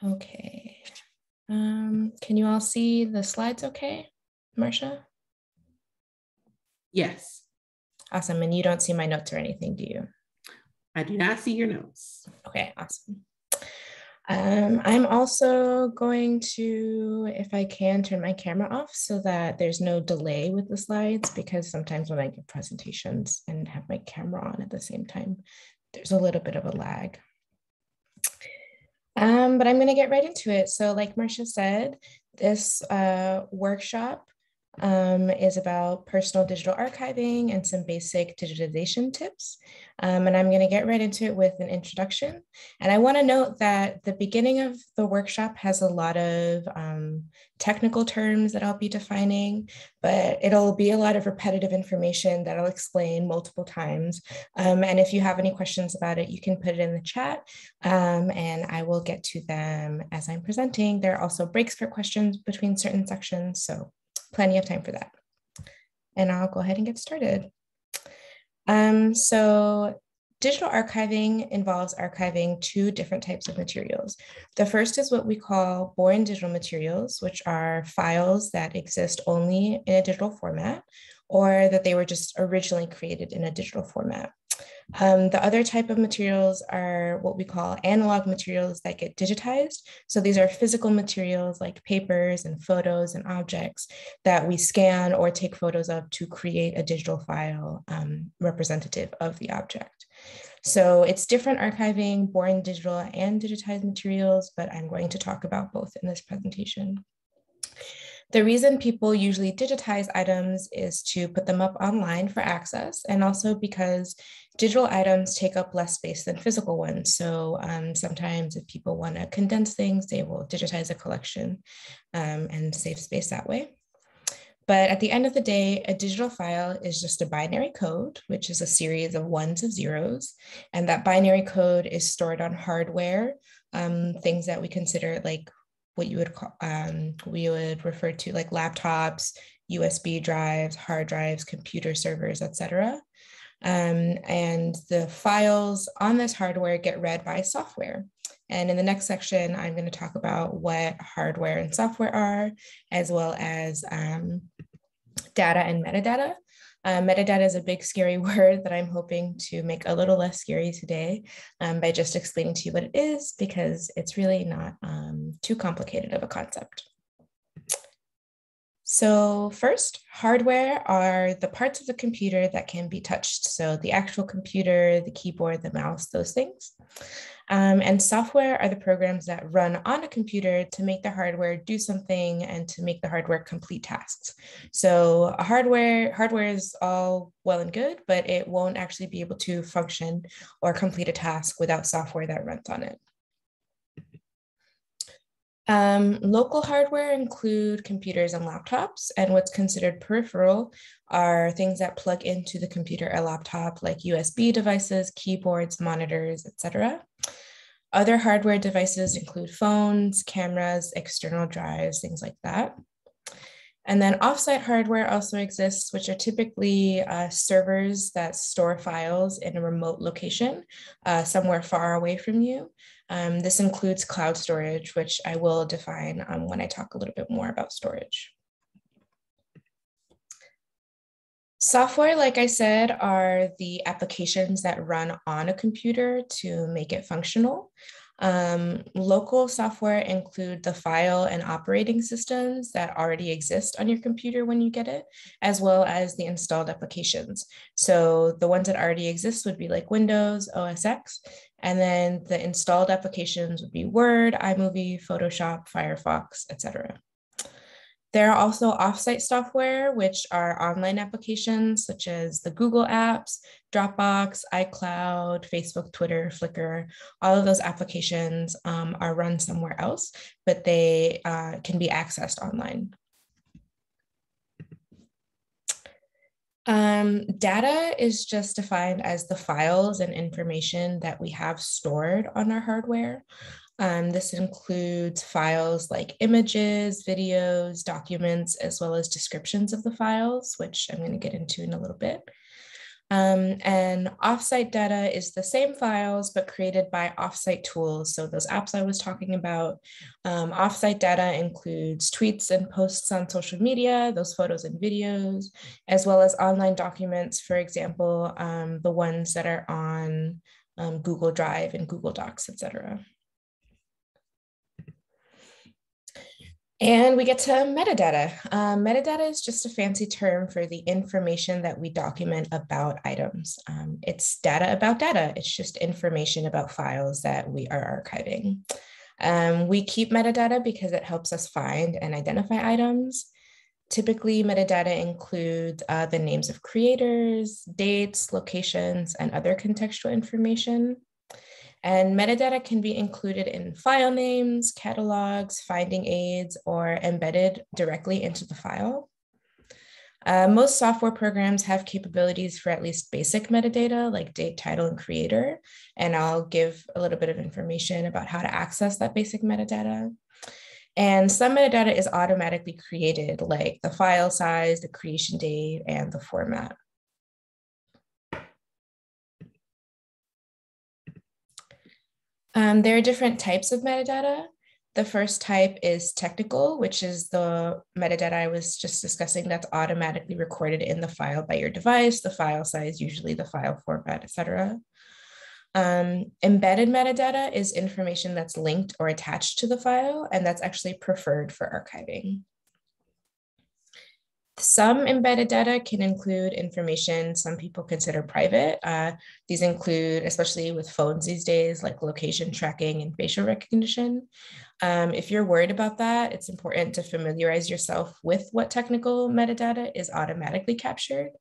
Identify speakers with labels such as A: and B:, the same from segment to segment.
A: Okay. Can you all see the slides okay, Marcia?
B: Yes.
A: Awesome. And you don't see my notes or anything, do you?
B: I do not see your notes.
A: Okay, awesome. I'm also going to, if I can, turn my camera off so that there's no delay with the slides, because sometimes when I give presentations and have my camera on at the same time, there's a little bit of a lag. But I'm going to get right into it. So like Marcia said, this workshop is about personal digital archiving and some basic digitization tips. And I'm going to get right into it with an introduction. And I want to note that the beginning of the workshop has a lot of technical terms that I'll be defining, but it'll be a lot of repetitive information that I'll explain multiple times. And if you have any questions about it, you can put it in the chat and I will get to them as I'm presenting. There are also breaks for questions between certain sections, so plenty of time for that. And I'll go ahead and get started. So digital archiving involves archiving two different types of materials. The first is what we call boring digital materials, which are files that exist only in a digital format, or that they were just originally created in a digital format. The other type of materials are what we call analog materials that get digitized. So these are physical materials like papers and photos and objects that we scan or take photos of to create a digital file representative of the object. So it's different archiving, boring digital and digitized materials, but I'm going to talk about both in this presentation. The reason people usually digitize items is to put them up online for access, and also because digital items take up less space than physical ones. So sometimes if people want to condense things, they will digitize a collection and save space that way. But at the end of the day, a digital file is just a binary code, which is a series of ones and zeros. And that binary code is stored on hardware, things that we consider like what you would call, we would refer to like laptops, USB drives, hard drives, computer servers, etc. And the files on this hardware get read by software. And in the next section, I'm going to talk about what hardware and software are, as well as data and metadata. Metadata is a big, scary word that I'm hoping to make a little less scary today by just explaining to you what it is, because it's really not too complicated of a concept. So first, hardware are the parts of the computer that can be touched. So the actual computer, the keyboard, the mouse, those things. And software are the programs that run on a computer to make the hardware do something and to make the hardware complete tasks. So hardware is all well and good, but it won't actually be able to function or complete a task without software that runs on it. Local hardware include computers and laptops, and what's considered peripheral are things that plug into the computer or laptop, like USB devices, keyboards, monitors, etc. Other hardware devices include phones, cameras, external drives, things like that. And then offsite hardware also exists, which are typically servers that store files in a remote location, somewhere far away from you. This includes cloud storage, which I will define when I talk a little bit more about storage. Software, like I said, are the applications that run on a computer to make it functional. Local software include the file and operating systems that already exist on your computer when you get it, as well as the installed applications. So the ones that already exist would be like Windows, OS X, and then the installed applications would be Word, iMovie, Photoshop, Firefox, etc. There are also offsite software, which are online applications such as the Google apps, Dropbox, iCloud, Facebook, Twitter, Flickr. All of those applications are run somewhere else, but they can be accessed online. Data is just defined as the files and information that we have stored on our hardware. This includes files like images, videos, documents, as well as descriptions of the files, which I'm going to get into in a little bit. And offsite data is the same files, but created by offsite tools. So those apps I was talking about, offsite data includes tweets and posts on social media, those photos and videos, as well as online documents, for example, the ones that are on Google Drive and Google Docs, etc. And we get to metadata. Metadata is just a fancy term for the information that we document about items. It's data about data. It's just information about files that we are archiving. We keep metadata because it helps us find and identify items. Typically, metadata includes the names of creators, dates, locations, and other contextual information. And metadata can be included in file names, catalogs, finding aids, or embedded directly into the file. Most software programs have capabilities for at least basic metadata like date, title, and creator. And I'll give a little bit of information about how to access that basic metadata. And some metadata is automatically created, like the file size, the creation date, and the format. There are different types of metadata. The first type is technical, which is the metadata I was just discussing that's automatically recorded in the file by your device, the file size, usually the file format, etc. Embedded metadata is information that's linked or attached to the file, and that's actually preferred for archiving. Some embedded data can include information some people consider private. These include, especially with phones these days, like location tracking and facial recognition. If you're worried about that, it's important to familiarize yourself with what technical metadata is automatically captured.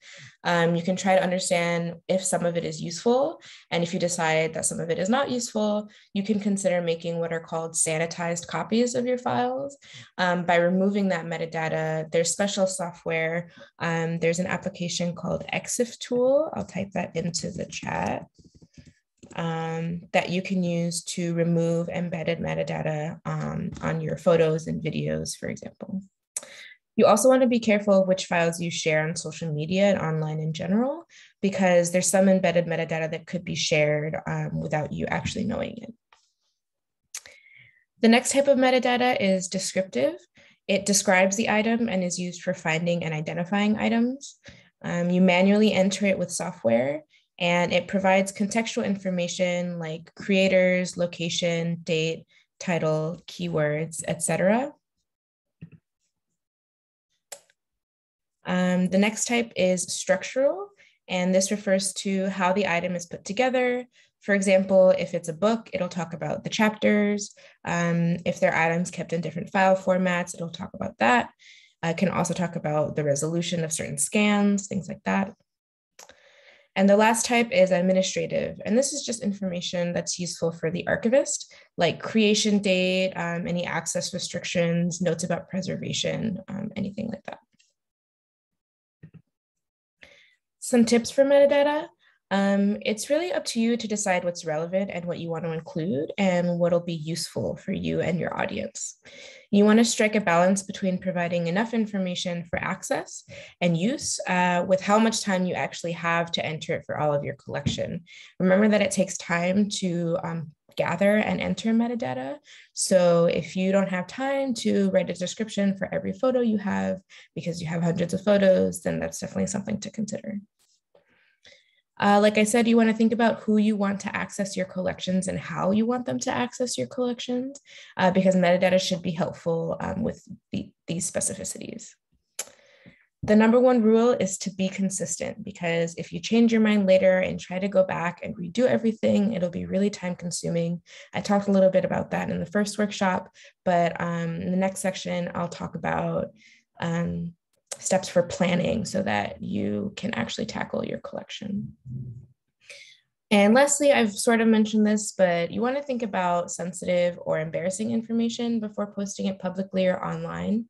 A: You can try to understand if some of it is useful, and if you decide that some of it is not useful, you can consider making what are called sanitized copies of your files. By removing that metadata, there's special software. There's an application called EXIF tool. I'll type that into the chat. That you can use to remove embedded metadata on your photos and videos, for example. You also want to be careful of which files you share on social media and online in general, because there's some embedded metadata that could be shared without you actually knowing it. The next type of metadata is descriptive. It describes the item and is used for finding and identifying items. You manually enter it with software, and it provides contextual information like creators, location, date, title, keywords, etc. The next type is structural, and this refers to how the item is put together. For example, if it's a book, it'll talk about the chapters. If there are items kept in different file formats, it'll talk about that. It can also talk about the resolution of certain scans, things like that. And the last type is administrative. And this is just information that's useful for the archivist, like creation date, any access restrictions, notes about preservation, anything like that. Some tips for metadata. It's really up to you to decide what's relevant and what you want to include and what'll be useful for you and your audience. You want to strike a balance between providing enough information for access and use with how much time you actually have to enter it for all of your collection. Remember that it takes time to gather and enter metadata. So if you don't have time to write a description for every photo you have because you have hundreds of photos, then that's definitely something to consider. Like I said, you want to think about who you want to access your collections and how you want them to access your collections, because metadata should be helpful with these specificities. The number one rule is to be consistent, because if you change your mind later and try to go back and redo everything, it'll be really time consuming. I talked a little bit about that in the first workshop, but in the next section, I'll talk about steps for planning so that you can actually tackle your collection. And lastly, I've sort of mentioned this, but you want to think about sensitive or embarrassing information before posting it publicly or online.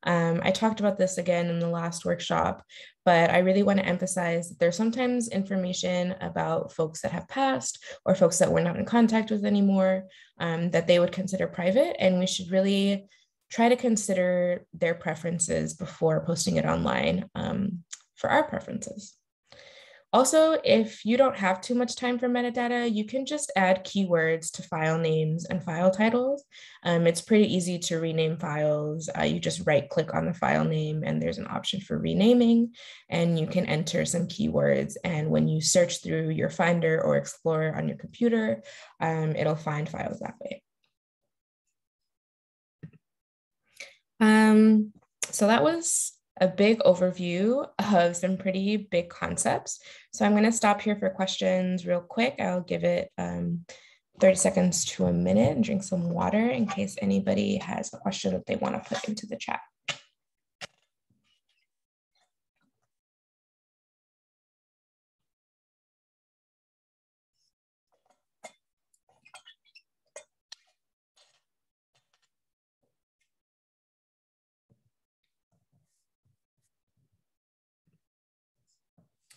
A: I talked about this again in the last workshop, but I really want to emphasize that there's sometimes information about folks that have passed or folks that we're not in contact with anymore that they would consider private, and we should really try to consider their preferences before posting it online for our preferences. Also, if you don't have too much time for metadata, you can just add keywords to file names and file titles. It's pretty easy to rename files. You just right click on the file name and there's an option for renaming, and you can enter some keywords. And when you search through your Finder or Explorer on your computer, it'll find files that way. So that was a big overview of some pretty big concepts. So I'm going to stop here for questions real quick. I'll give it 30 seconds to a minute and drink some water in case anybody has a question that they want to put into the chat.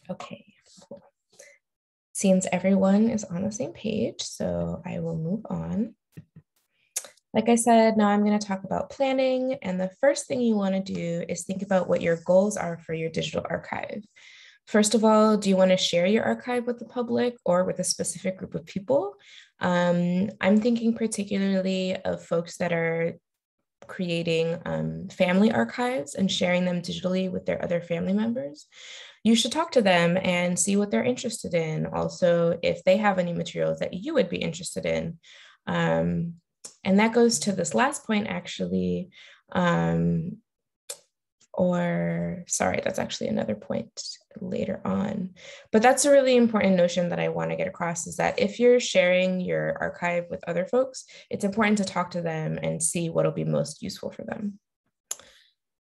A: Okay, cool. Seems everyone is on the same page, so I will move on. Like I said, now I'm going to talk about planning. And the first thing you want to do is think about what your goals are for your digital archive. First of all, do you want to share your archive with the public or with a specific group of people? I'm thinking particularly of folks that are creating family archives and sharing them digitally with their other family members. You should talk to them and see what they're interested in. Also, if they have any materials that you would be interested in. And that goes to this last point, actually. Or sorry, that's actually another point later on. But that's a really important notion that I want to get across, is that if you're sharing your archive with other folks, it's important to talk to them and see what'll be most useful for them.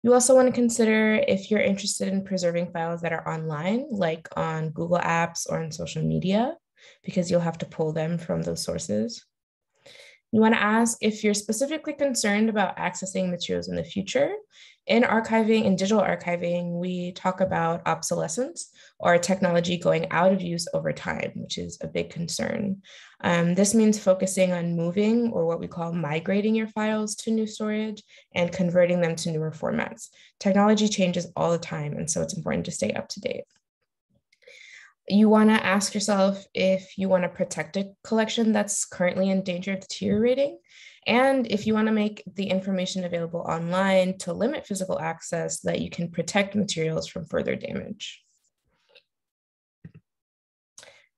A: You also want to consider if you're interested in preserving files that are online, like on Google Apps or on social media, because you'll have to pull them from those sources. You want to ask if you're specifically concerned about accessing materials in the future. In archiving, in digital archiving, we talk about obsolescence or technology going out of use over time, which is a big concern. This means focusing on moving, or what we call migrating, your files to new storage and converting them to newer formats. Technology changes all the time, and so it's important to stay up to date. You want to ask yourself if you want to protect a collection that's currently in danger of deteriorating, and if you want to make the information available online to limit physical access so that you can protect materials from further damage.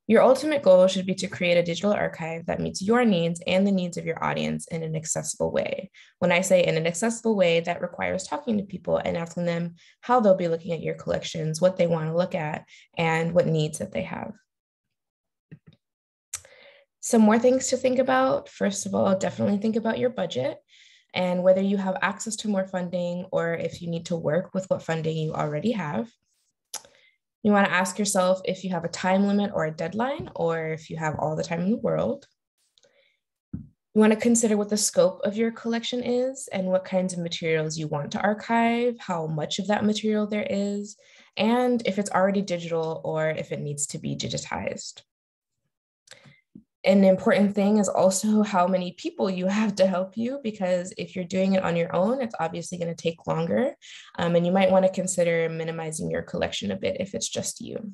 A: Your ultimate goal should be to create a digital archive that meets your needs and the needs of your audience in an accessible way. When I say in an accessible way, that requires talking to people and asking them how they'll be looking at your collections, what they want to look at, and what needs that they have. Some more things to think about. First of all, definitely think about your budget and whether you have access to more funding or if you need to work with what funding you already have. You want to ask yourself if you have a time limit or a deadline, or if you have all the time in the world. You want to consider what the scope of your collection is and what kinds of materials you want to archive, how much of that material there is, and if it's already digital or if it needs to be digitized. An important thing is also how many people you have to help you, because if you're doing it on your own, it's obviously going to take longer. And you might want to consider minimizing your collection a bit if it's just you.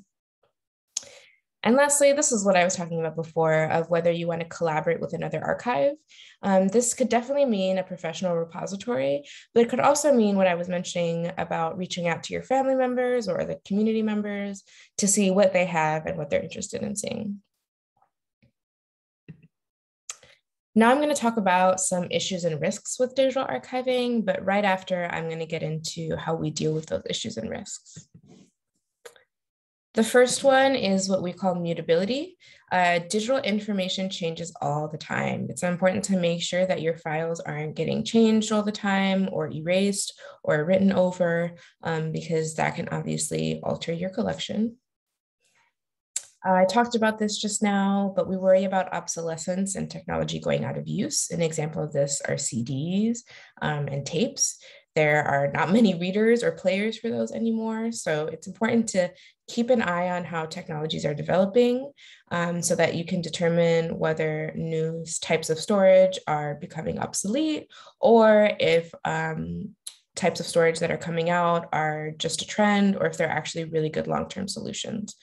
A: And lastly, this is what I was talking about before, of whether you want to collaborate with another archive. This could definitely mean a professional repository, but it could also mean what I was mentioning about reaching out to your family members or the community members to see what they have and what they're interested in seeing. Now I'm going to talk about some issues and risks with digital archiving, but right after I'm going to get into how we deal with those issues and risks. The first one is what we call mutability. Digital information changes all the time. It's important to make sure that your files aren't getting changed all the time or erased or written over, because that can obviously alter your collection. I talked about this just now, but we worry about obsolescence and technology going out of use. An example of this are CDs and tapes. There are not many readers or players for those anymore. So it's important to keep an eye on how technologies are developing so that you can determine whether new types of storage are becoming obsolete or if types of storage that are coming out are just a trend or if they're actually really good long-term solutions.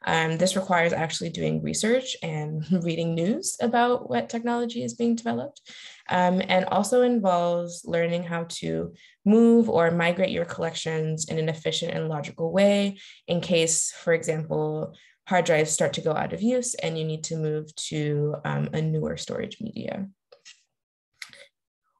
A: This requires actually doing research and reading news about what technology is being developed, and also involves learning how to move or migrate your collections in an efficient and logical way in case, for example, hard drives start to go out of use and you need to move to a newer storage media.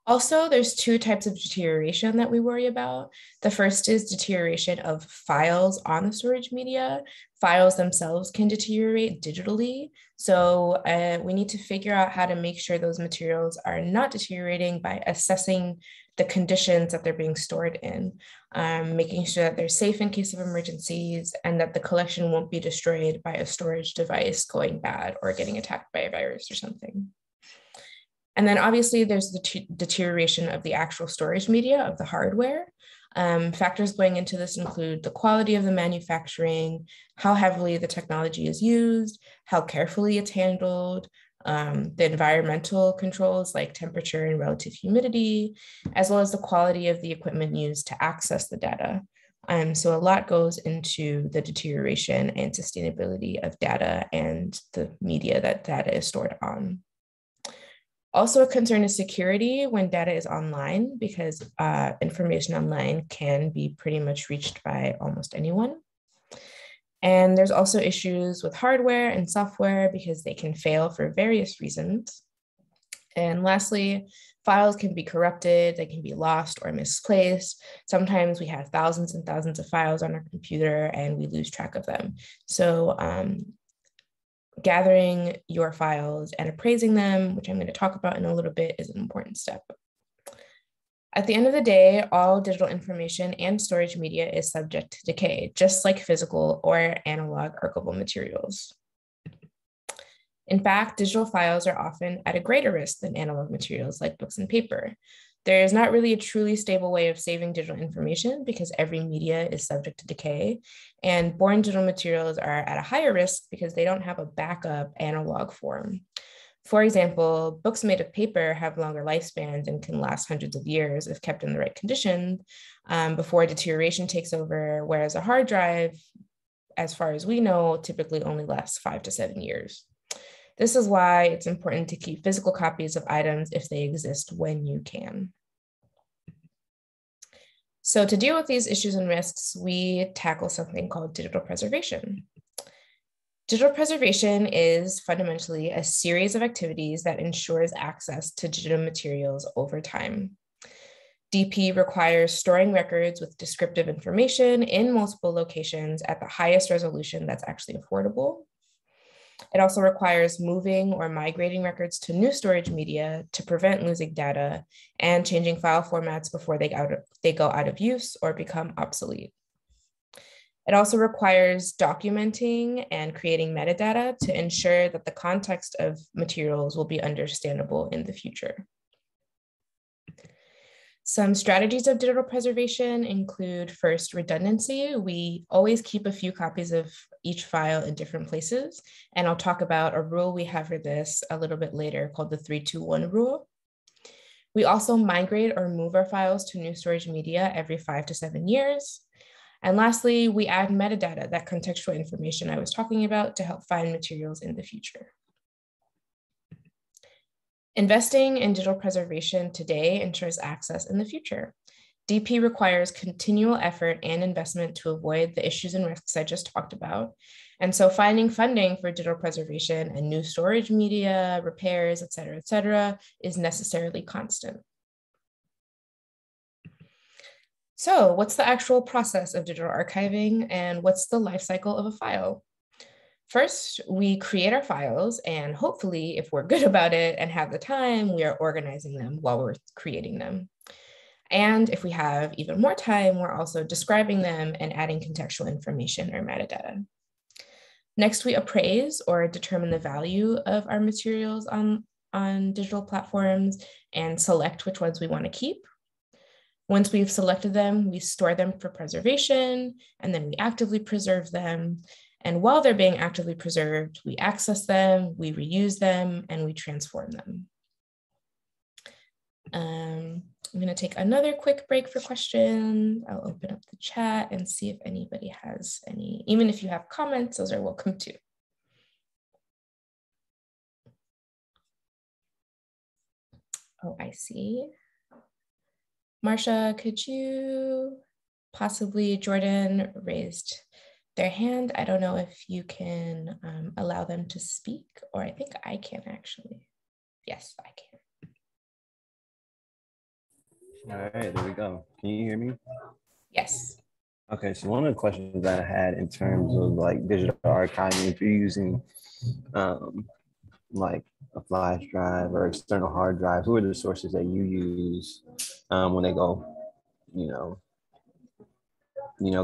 A: Also, there's two types of deterioration that we worry about. The first is deterioration of files on the storage media. Files themselves can deteriorate digitally. So we need to figure out how to make sure those materials are not deteriorating by assessing the conditions that they're being stored in, making sure that they're safe in case of emergencies and that the collection won't be destroyed by a storage device going bad or getting attacked by a virus or something. And then obviously there's the deterioration of the actual storage media of the hardware. Factors going into this include the quality of the manufacturing, how heavily the technology is used, how carefully it's handled, the environmental controls like temperature and relative humidity, as well as the quality of the equipment used to access the data. So a lot goes into the deterioration and sustainability of data and the media that data is stored on. Also, a concern is security when data is online, because information online can be pretty much reached by almost anyone. And there's also issues with hardware and software because they can fail for various reasons. And lastly, files can be corrupted, they can be lost or misplaced. Sometimes we have thousands and thousands of files on our computer and we lose track of them. So gathering your files and appraising them, which I'm going to talk about in a little bit, is an important step. At the end of the day, all digital information and storage media is subject to decay, just like physical or analog archival materials. In fact, digital files are often at a greater risk than analog materials like books and paper. There is not really a truly stable way of saving digital information because every media is subject to decay, and born digital materials are at a higher risk because they don't have a backup analog form. For example, books made of paper have longer lifespans and can last hundreds of years if kept in the right condition before deterioration takes over, whereas a hard drive, as far as we know, typically only lasts 5 to 7 years. This is why it's important to keep physical copies of items if they exist when you can. So to deal with these issues and risks, we tackle something called digital preservation. Digital preservation is fundamentally a series of activities that ensures access to digital materials over time. DP requires storing records with descriptive information in multiple locations at the highest resolution that's actually affordable. It also requires moving or migrating records to new storage media to prevent losing data and changing file formats before they go out of use or become obsolete. It also requires documenting and creating metadata to ensure that the context of materials will be understandable in the future. Some strategies of digital preservation include, first, redundancy. We always keep a few copies of each file in different places, and I'll talk about a rule we have for this a little bit later called the 3-2-1 rule. We also migrate or move our files to new storage media every 5 to 7 years. And lastly, we add metadata, that contextual information I was talking about, to help find materials in the future. Investing in digital preservation today ensures access in the future. DP requires continual effort and investment to avoid the issues and risks I just talked about. And so finding funding for digital preservation and new storage media, repairs, et cetera, is necessarily constant. So what's the actual process of digital archiving and what's the life cycle of a file? First, we create our files, and hopefully, if we're good about it and have the time, we are organizing them while we're creating them. And if we have even more time, we're also describing them and adding contextual information or metadata. Next, we appraise or determine the value of our materials on digital platforms and select which ones we want to keep. Once we've selected them, we store them for preservation, and then we actively preserve them. And while they're being actively preserved, we access them, we reuse them, and we transform them. I'm going to take another quick break for questions. I'll open up the chat and see if anybody has any. Even if you have comments, those are welcome too. Oh, I see. Marsha, could you possibly, Jordan raised their hand. I don't know if you can allow them to speak, or I think I can actually. Yes, I can.
C: All right, there we go. Can you hear me?
A: Yes.
C: Okay, so one of the questions that I had in terms of like digital archiving, if you're using like a flash drive or external hard drive, who are the sources that you use when they go,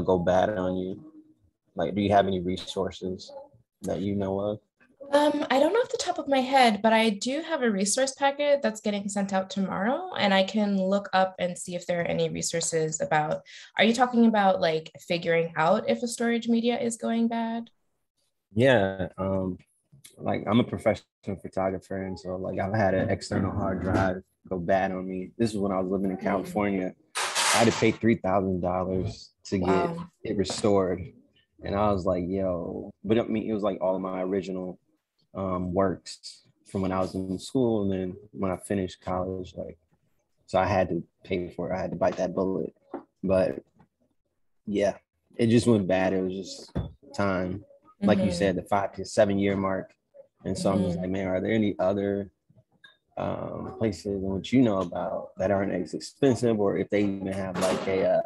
C: go bad on you? Like, do you have any resources that you know of?
A: I don't know off the top of my head, but I do have a resource packet that's getting sent out tomorrow, and I can look up and see if there are any resources about, are you talking about like figuring out if a storage media is going bad?
C: Yeah, like I'm a professional photographer, and so like I've had an external hard drive go bad on me. This is when I was living in California. I had to pay $3,000 to get it restored, and I was like, yo, but I mean, it was like all of my original works from when I was in school, and then when I finished college, like, so I had to pay for it. I had to bite that bullet, but yeah, it just went bad. It was just time, like you said, the 5 to 7 year mark. And so I'm just like, man, are there any other places in which you know about that aren't as expensive, or if they even have like a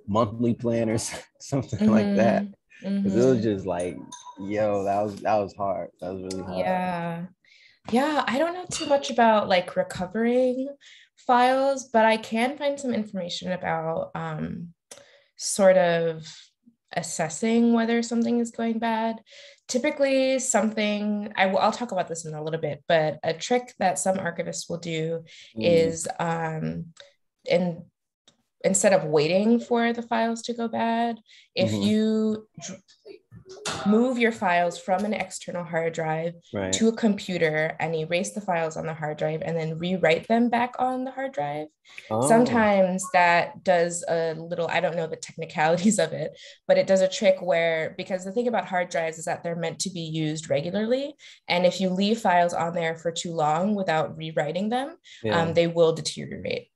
C: monthly plan or something like that? Because it was just like, yo, that was hard. That was really hard.
A: Yeah, I don't know too much about like recovering files, but I can find some information about sort of assessing whether something is going bad. Typically something, I'll talk about this in a little bit, but a trick that some archivists will do is instead of waiting for the files to go bad, if you move your files from an external hard drive to a computer and erase the files on the hard drive and then rewrite them back on the hard drive. Sometimes that does a little, I don't know the technicalities of it, but it does a trick where, because the thing about hard drives is that they're meant to be used regularly. And if you leave files on there for too long without rewriting them, they will deteriorate.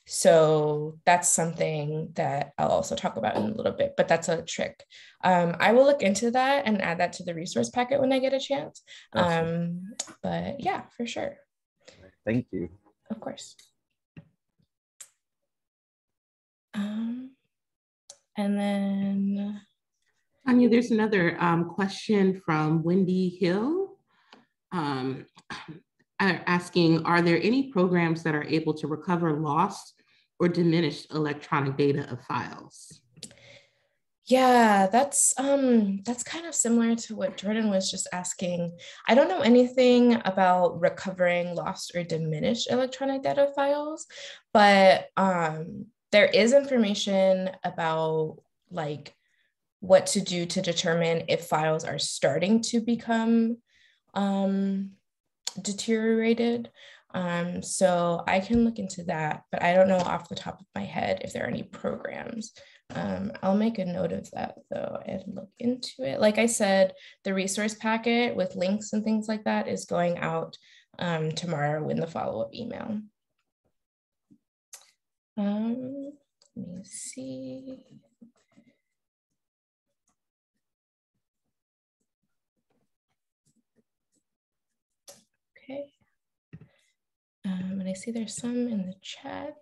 A: So that's something that I'll also talk about in a little bit, but that's a trick. I will look into that and add that to the resource packet when I get a chance. But yeah, for sure.
C: Thank you.
A: Of course. And then
B: Anya, there's another question from Wendy Hill. Asking, are there any programs that are able to recover lost or diminished electronic data of files?
A: Yeah, that's kind of similar to what Jordan was just asking. I don't know anything about recovering lost or diminished electronic data files, but there is information about like what to do to determine if files are starting to become deteriorated. So I can look into that, but I don't know off the top of my head if there are any programs. I'll make a note of that though and look into it. Like I said, the resource packet with links and things like that is going out tomorrow in the follow-up email. Let me see. Okay. And I see there's some in the chat.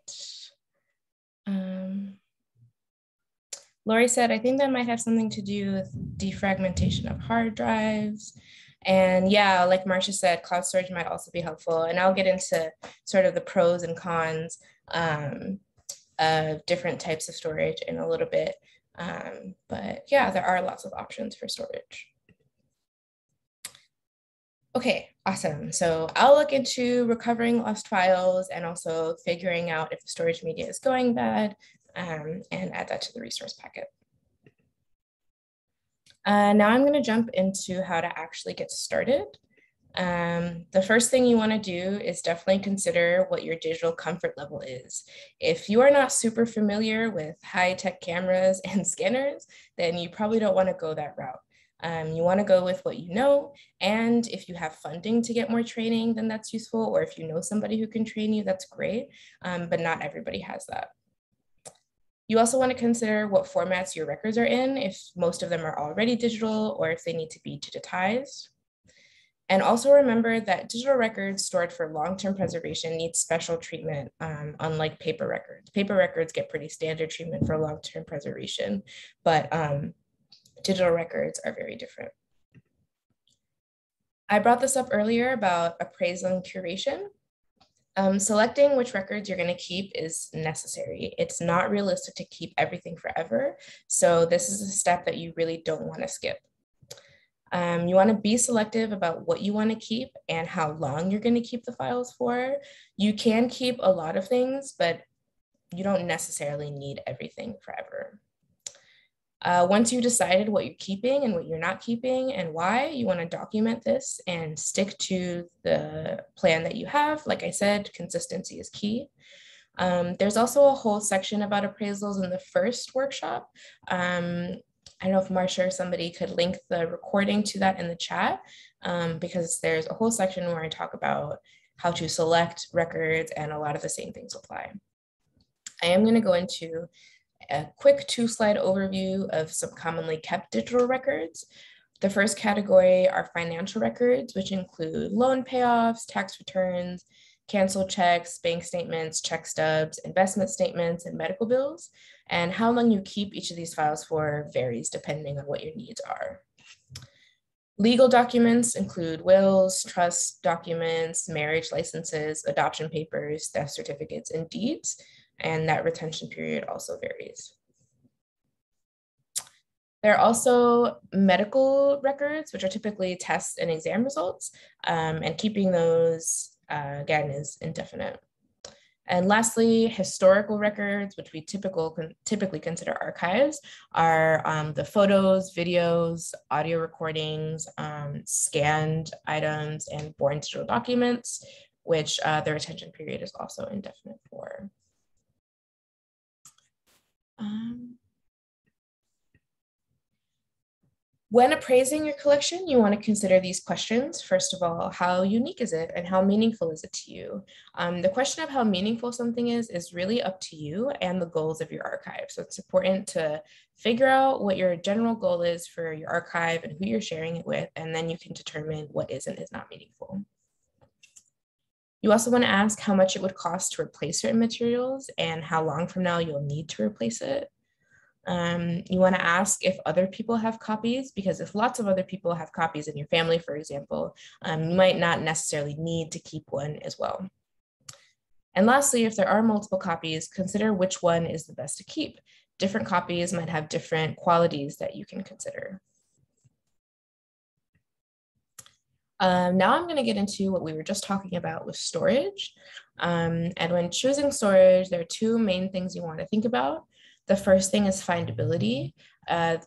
A: Lori said, I think that might have something to do with defragmentation of hard drives. And yeah, like Marcia said, cloud storage might also be helpful. And I'll get into sort of the pros and cons of different types of storage in a little bit. But yeah, there are lots of options for storage. Okay, awesome. So I'll look into recovering lost files and also figuring out if the storage media is going bad and add that to the resource packet. Now I'm going to jump into how to actually get started. The first thing you want to do is definitely consider what your digital comfort level is. If you are not super familiar with high-tech cameras and scanners, then you probably don't want to go that route. You want to go with what you know, and if you have funding to get more training, then that's useful, or if you know somebody who can train you, that's great, but not everybody has that. You also want to consider what formats your records are in, if most of them are already digital or if they need to be digitized. And also remember that digital records stored for long-term preservation need special treatment, unlike paper records. Paper records get pretty standard treatment for long-term preservation, but digital records are very different. I brought this up earlier about appraisal and curation. Selecting which records you're going to keep is necessary. It's not realistic to keep everything forever, so this is a step that you really don't want to skip. You want to be selective about what you want to keep and how long you're going to keep the files for. You can keep a lot of things, but you don't necessarily need everything forever. Once you've decided what you're keeping and what you're not keeping and why, you want to document this and stick to the plan that you have. Like I said, consistency is key. There's also a whole section about appraisals in the first workshop. I don't know if Marsha or somebody could link the recording to that in the chat, because there's a whole section where I talk about how to select records and a lot of the same things apply. I am going to go into a quick 2-slide overview of some commonly kept digital records. The first category are financial records, which include loan payoffs, tax returns, canceled checks, bank statements, check stubs, investment statements, and medical bills. And how long you keep each of these files for varies depending on what your needs are. Legal documents include wills, trust documents, marriage licenses, adoption papers, death certificates, and deeds. And that retention period also varies. There are also medical records, which are typically tests and exam results, and keeping those, again, is indefinite. And lastly, historical records, which we typically consider archives, are the photos, videos, audio recordings, scanned items, and born digital documents, which the retention period is also indefinite for. When appraising your collection, you want to consider these questions. First of all, how unique is it and how meaningful is it to you? The question of how meaningful something is really up to you and the goals of your archive. So it's important to figure out what your general goal is for your archive and who you're sharing it with, and then you can determine what is and is not meaningful. You also want to ask how much it would cost to replace certain materials and how long from now you'll need to replace it. You want to ask if other people have copies, because if lots of other people have copies in your family, for example, you might not necessarily need to keep one as well. And lastly, if there are multiple copies, consider which one is the best to keep. Different copies might have different qualities that you can consider. Now I'm going to get into what we were just talking about with storage. And when choosing storage, there are 2 main things you want to think about. The first thing is findability.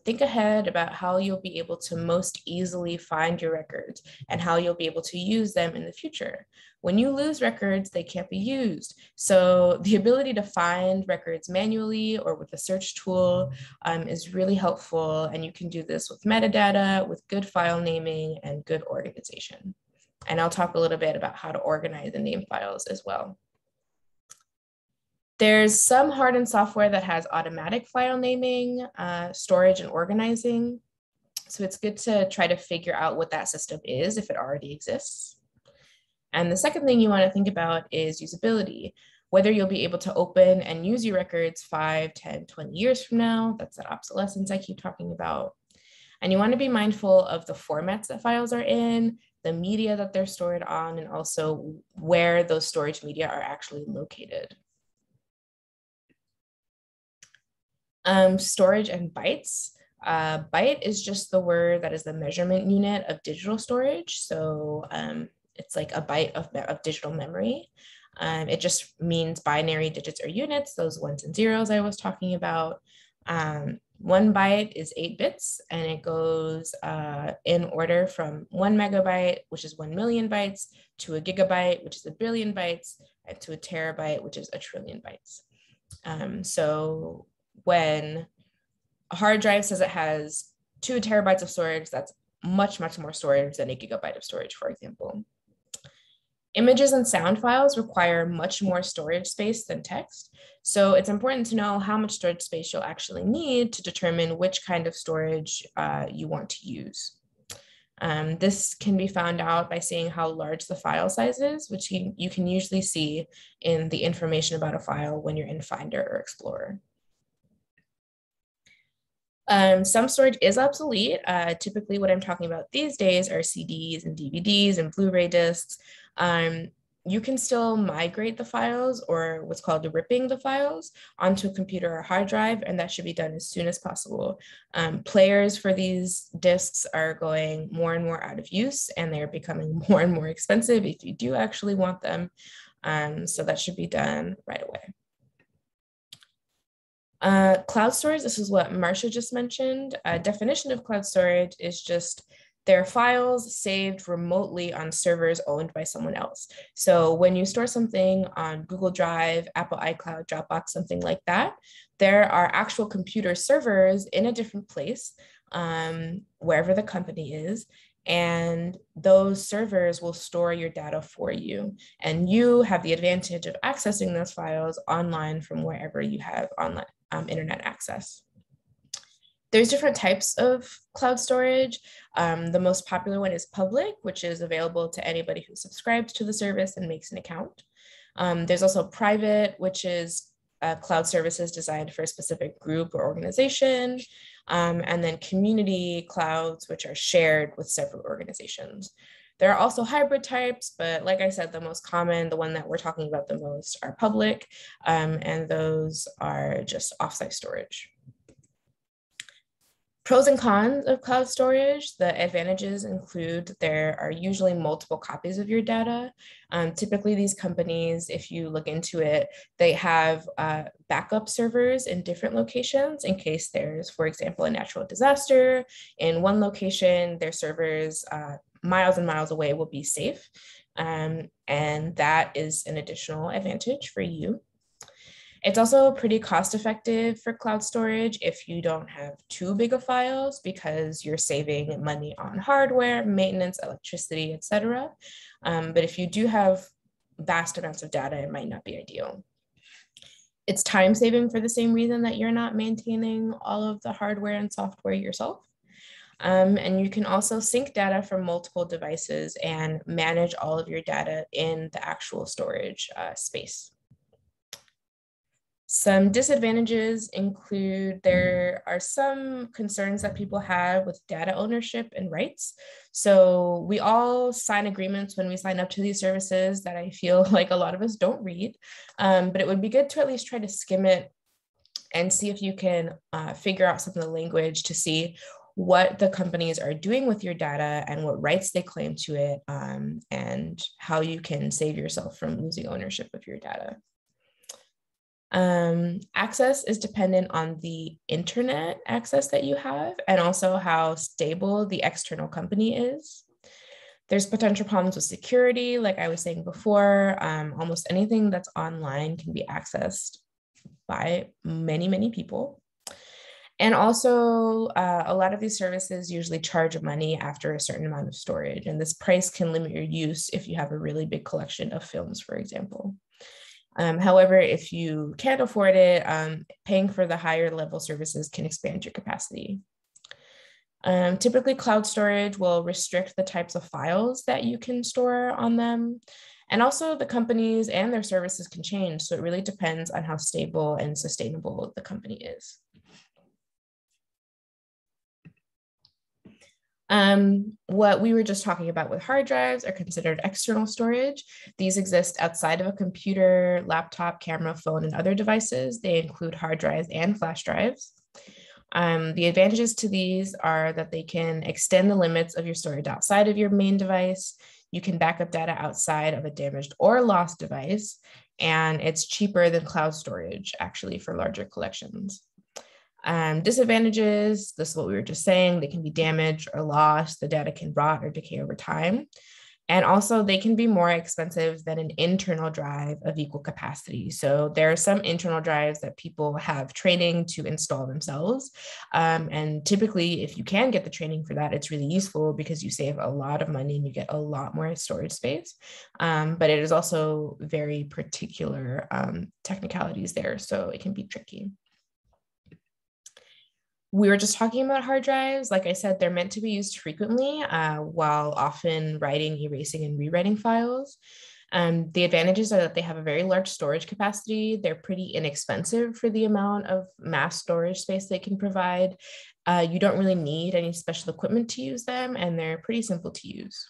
A: Think ahead about how you'll be able to most easily find your records and how you'll be able to use them in the future. When you lose records, they can't be used. So the ability to find records manually or with a search tool is really helpful. And you can do this with metadata, with good file naming, and good organization. And I'll talk a little bit about how to organize and name files as well. There's some hardened software that has automatic file naming, storage, and organizing. So it's good to try to figure out what that system is if it already exists. And the second thing you want to think about is usability, whether you'll be able to open and use your records 5, 10, 20 years from now. That's that obsolescence I keep talking about. And you want to be mindful of the formats that files are in, the media that they're stored on, and also where those storage media are actually located. Storage and bytes. Byte is just the word that is the measurement unit of digital storage. So it's like a byte of digital memory. It just means binary digits or units, those 1s and 0s I was talking about. 1 byte is 8 bits, and it goes in order from 1 megabyte, which is 1 million bytes, to a gigabyte, which is 1 billion bytes, and to a terabyte, which is 1 trillion bytes. So when a hard drive says it has 2 terabytes of storage, that's much, much more storage than a gigabyte of storage, for example. Images and sound files require much more storage space than text. So it's important to know how much storage space you'll actually need to determine which kind of storage you want to use. This can be found out by seeing how large the file size is, which you can usually see in the information about a file when you're in Finder or Explorer. Some storage is obsolete. Typically what I'm talking about these days are CDs and DVDs and Blu-ray discs. You can still migrate the files, or what's called ripping the files, onto a computer or hard drive, and that should be done as soon as possible. Players for these discs are going more and more out of use, and they're becoming more and more expensive if you do actually want them. So that should be done right away. Cloud storage, this is what Marcia just mentioned. A definition of cloud storage is just they're files saved remotely on servers owned by someone else. So when you store something on Google Drive, Apple iCloud, Dropbox, something like that, there are actual computer servers in a different place, wherever the company is, and those servers will store your data for you. And you have the advantage of accessing those files online from wherever you have online internet access. There's different types of cloud storage. The most popular one is public, which is available to anybody who subscribes to the service and makes an account. There's also private, which is cloud services designed for a specific group or organization. And then community clouds, which are shared with several organizations. There are also hybrid types, but like I said, the most common, the one that we're talking about the most, are public, and those are just offsite storage. Pros and cons of cloud storage. The advantages include there are usually multiple copies of your data. Typically these companies, if you look into it, they have backup servers in different locations in case there's, for example, a natural disaster. In one location, their servers miles and miles away will be safe. And that is an additional advantage for you. It's also pretty cost effective for cloud storage if you don't have too big of files, because you're saving money on hardware, maintenance, electricity, etc. But if you do have vast amounts of data, it might not be ideal. It's time saving for the same reason that you're not maintaining all of the hardware and software yourself. And you can also sync data from multiple devices and manage all of your data in the actual storage space. Some disadvantages include there are some concerns that people have with data ownership and rights. So we all sign agreements when we sign up to these services that I feel like a lot of us don't read, but it would be good to at least try to skim it and see if you can figure out some of the language to see what the companies are doing with your data and what rights they claim to it, and how you can save yourself from losing ownership of your data. Access is dependent on the internet access that you have and also how stable the external company is. There's potential problems with security. Like I was saying before, almost anything that's online can be accessed by many, many people. And also, a lot of these services usually charge money after a certain amount of storage, and this price can limit your use if you have a really big collection of films, for example. However, if you can't afford it, paying for the higher level services can expand your capacity. Typically, cloud storage will restrict the types of files that you can store on them. And also the companies and their services can change. So it really depends on how stable and sustainable the company is. What we were just talking about with hard drives are considered external storage. These exist outside of a computer, laptop, camera, phone, and other devices. They include hard drives and flash drives. The advantages to these are that they can extend the limits of your storage outside of your main device. You can back up data outside of a damaged or lost device, and it's cheaper than cloud storage actually for larger collections. Disadvantages, this is what we were just saying, they can be damaged or lost, the data can rot or decay over time. And also they can be more expensive than an internal drive of equal capacity. So there are some internal drives that people have training to install themselves. And typically, if you can get the training for that, it's really useful because you save a lot of money and you get a lot more storage space. But it is also very particular technicalities there, so it can be tricky. We were just talking about hard drives. Like I said, they're meant to be used frequently while often writing, erasing, and rewriting files. The advantages are that they have a very large storage capacity. They're pretty inexpensive for the amount of mass storage space they can provide. You don't really need any special equipment to use them, and they're pretty simple to use.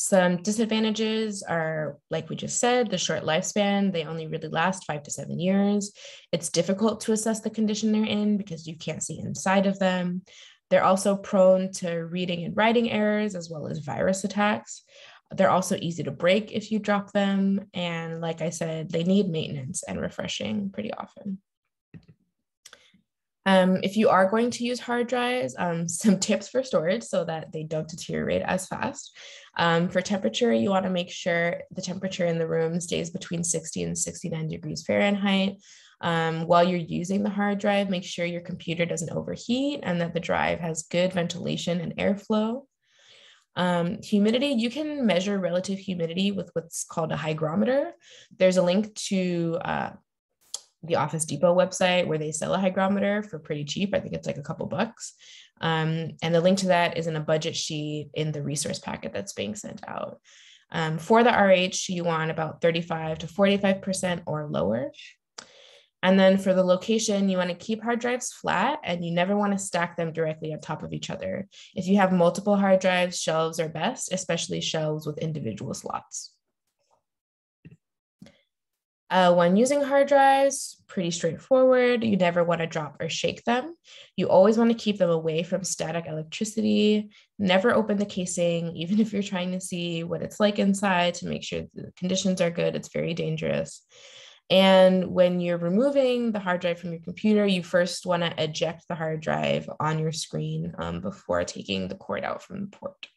A: Some disadvantages are, like we just said, the short lifespan. They only really last 5 to 7 years. It's difficult to assess the condition they're in because you can't see inside of them. They're also prone to reading and writing errors as well as virus attacks. They're also easy to break if you drop them. And like I said, they need maintenance and refreshing pretty often. If you are going to use hard drives, some tips for storage so that they don't deteriorate as fast. For temperature, you want to make sure the temperature in the room stays between 60 and 69 degrees Fahrenheit. While you're using the hard drive, make sure your computer doesn't overheat and that the drive has good ventilation and airflow. Humidity, you can measure relative humidity with what's called a hygrometer. There's a link to the Office Depot website where they sell a hygrometer for pretty cheap. I think it's like a couple bucks. And the link to that is in a budget sheet in the resource packet that's being sent out. For the RH, you want about 35 to 45% or lower. And then for the location, you want to keep hard drives flat and you never want to stack them directly on top of each other. If you have multiple hard drives, shelves are best, especially shelves with individual slots. When using hard drives, pretty straightforward. You never want to drop or shake them. You always want to keep them away from static electricity. Never open the casing, even if you're trying to see what it's like inside to make sure the conditions are good. It's very dangerous. And when you're removing the hard drive from your computer, you first want to eject the hard drive on your screen before taking the cord out from the port.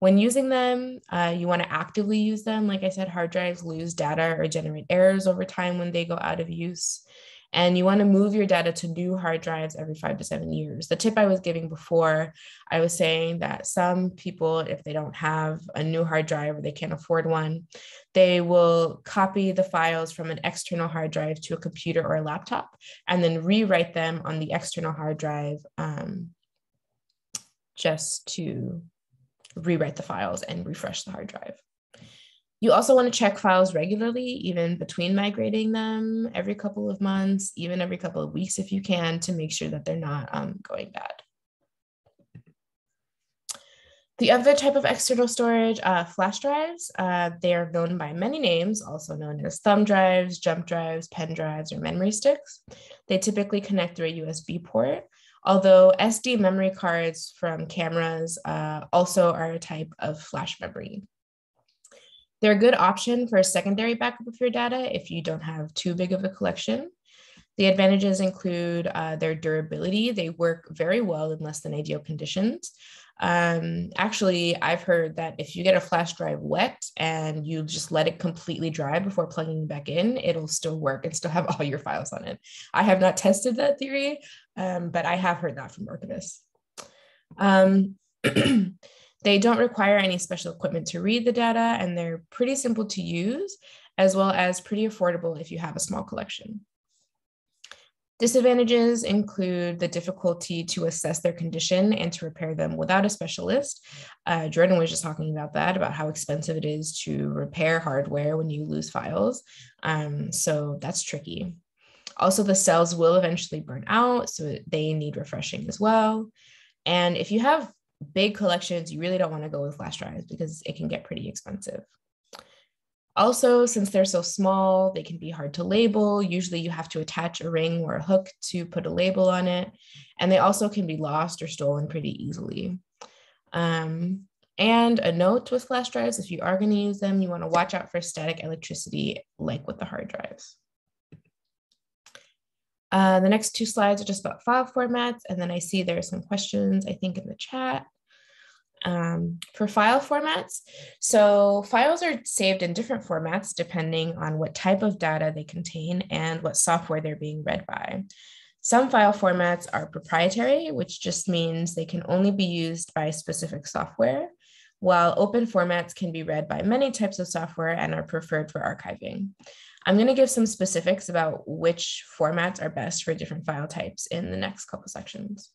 A: When using them, you want to actively use them. Like I said, hard drives lose data or generate errors over time when they go out of use. And you want to move your data to new hard drives every 5 to 7 years. The tip I was giving before, I was saying that some people, if they don't have a new hard drive or they can't afford one, they will copy the files from an external hard drive to a computer or a laptop and then rewrite them on the external hard drive just to rewrite the files and refresh the hard drive. You also want to check files regularly, even between migrating them, every couple of months, even every couple of weeks if you can, to make sure that they're not going bad. The other type of external storage, flash drives, they are known by many names, also known as thumb drives, jump drives, pen drives, or memory sticks. They typically connect through a USB port. Although SD memory cards from cameras also are a type of flash memory. They're a good option for a secondary backup of your data if you don't have too big of a collection. The advantages include their durability. They work very well in less than ideal conditions. Actually, I've heard that if you get a flash drive wet and you just let it completely dry before plugging it back in, it'll still work and still have all your files on it. I have not tested that theory, but I have heard that from archivists. They don't require any special equipment to read the data, and they're pretty simple to use, as well as pretty affordable if you have a small collection. Disadvantages include the difficulty to assess their condition and to repair them without a specialist. Jordan was just talking about that, about how expensive it is to repair hardware when you lose files. So that's tricky. Also, the cells will eventually burn out, so they need refreshing as well. And if you have big collections, you really don't want to go with flash drives because it can get pretty expensive. Also, since they're so small, they can be hard to label. Usually you have to attach a ring or a hook to put a label on it. And they also can be lost or stolen pretty easily. And a note with flash drives, if you are going to use them, you want to watch out for static electricity like with the hard drives. The next two slides are just about file formats, and then I see there are some questions, I think, in the chat. For file formats, so files are saved in different formats depending on what type of data they contain and what software they're being read by. Some file formats are proprietary, which just means they can only be used by specific software, while open formats can be read by many types of software and are preferred for archiving. I'm going to give some specifics about which formats are best for different file types in the next couple sections.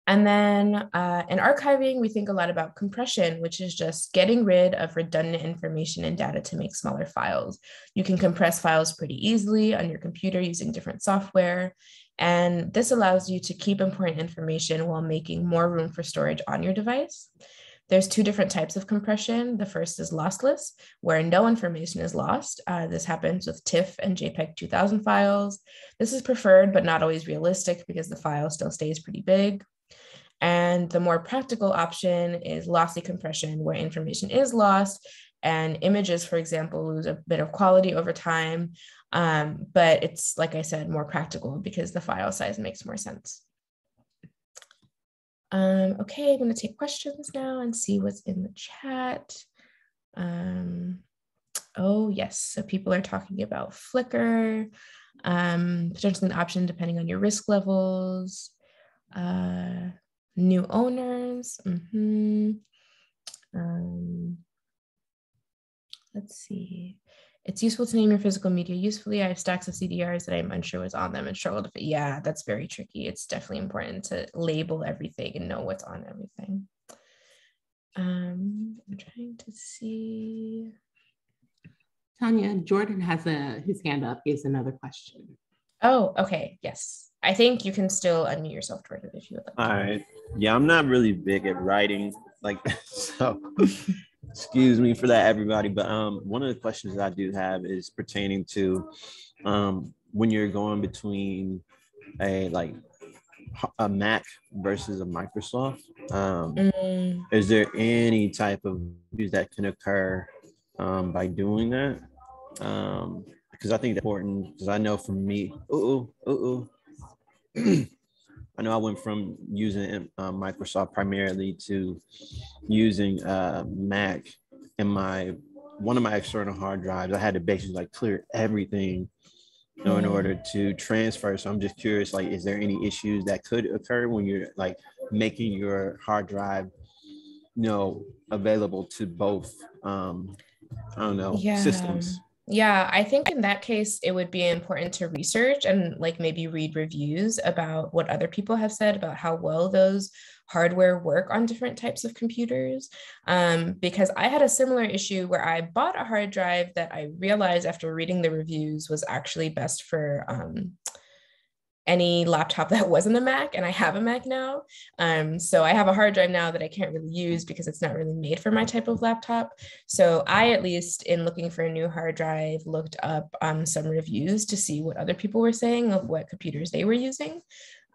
A: And then in archiving, we think a lot about compression, which is just getting rid of redundant information and data to make smaller files. You can compress files pretty easily on your computer using different software. And this allows you to keep important information while making more room for storage on your device. There's two different types of compression. The first is lossless, where no information is lost. This happens with TIFF and JPEG 2000 files. This is preferred, but not always realistic because the file still stays pretty big. And the more practical option is lossy compression, where information is lost and images, for example, lose a bit of quality over time. But it's, like I said, more practical because the file size makes more sense. Okay, I'm going to take questions now and see what's in the chat. Oh, yes. So people are talking about Flickr, potentially an option depending on your risk levels. New owners. Let's see. It's useful to name your physical media usefully. I have stacks of CDRs that I'm unsure what's on them and struggle to fit. Yeah, that's very tricky. It's definitely important to label everything and know what's on everything. I'm trying to see.
B: Tanya, Jordan has his hand up. He has another question.
A: Oh, okay. Yes. I think you can still unmute yourself, Jordan, if you would like.
C: All right. Yeah, I'm not really big at writing like that, so excuse me for that, everybody. But one of the questions I do have is pertaining to when you're going between a Mac versus a Microsoft. Is there any type of use that can occur by doing that? Because I think that's important. Because I know for me, I know I went from using Microsoft primarily to using Mac, and one of my external hard drives, I had to basically clear everything in order to transfer. So I'm just curious, is there any issues that could occur when you're making your hard drive, available to both, systems?
A: Yeah, I think in that case, it would be important to research and maybe read reviews about what other people have said about how well those hardware work on different types of computers. Because I had a similar issue where I bought a hard drive that I realized after reading the reviews was actually best for any laptop that wasn't a Mac, and I have a Mac now. So I have a hard drive now that I can't really use because it's not really made for my type of laptop. So I, at least in looking for a new hard drive, looked up some reviews to see what other people were saying of what computers they were using.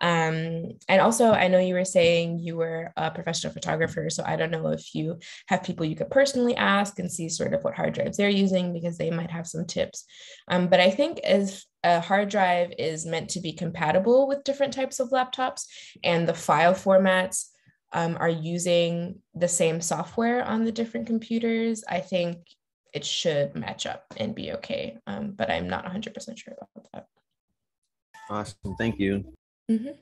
A: And also, I know you were saying you were a professional photographer, so I don't know if you have people you could personally ask and see sort of what hard drives they're using, because they might have some tips. But I think as a hard drive is meant to be compatible with different types of laptops, and the file formats are using the same software on the different computers, I think it should match up and be okay. But I'm not 100% sure about that.
C: Awesome, thank you.
A: Okay.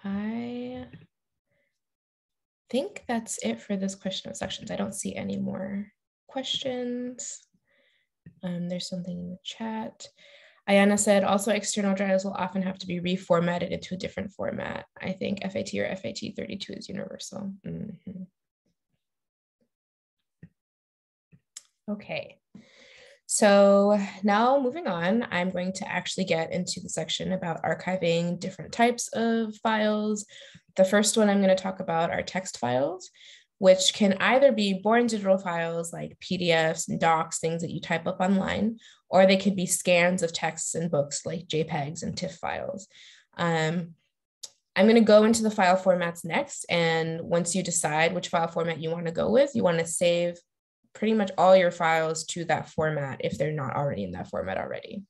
A: I think that's it for this question of sections. I don't see any more questions. There's something in the chat. Ayana said, also external drives will often have to be reformatted into a different format. I think FAT or FAT32 is universal. Okay. So now moving on, I'm going to actually get into the section about archiving different types of files. The first one I'm going to talk about are text files, which can either be born digital files like PDFs and docs, things that you type up online, or they could be scans of texts and books like JPEGs and TIFF files. I'm going to go into the file formats next. And once you decide which file format you want to go with, you want to save pretty much all your files to that format if they're not already in that format already.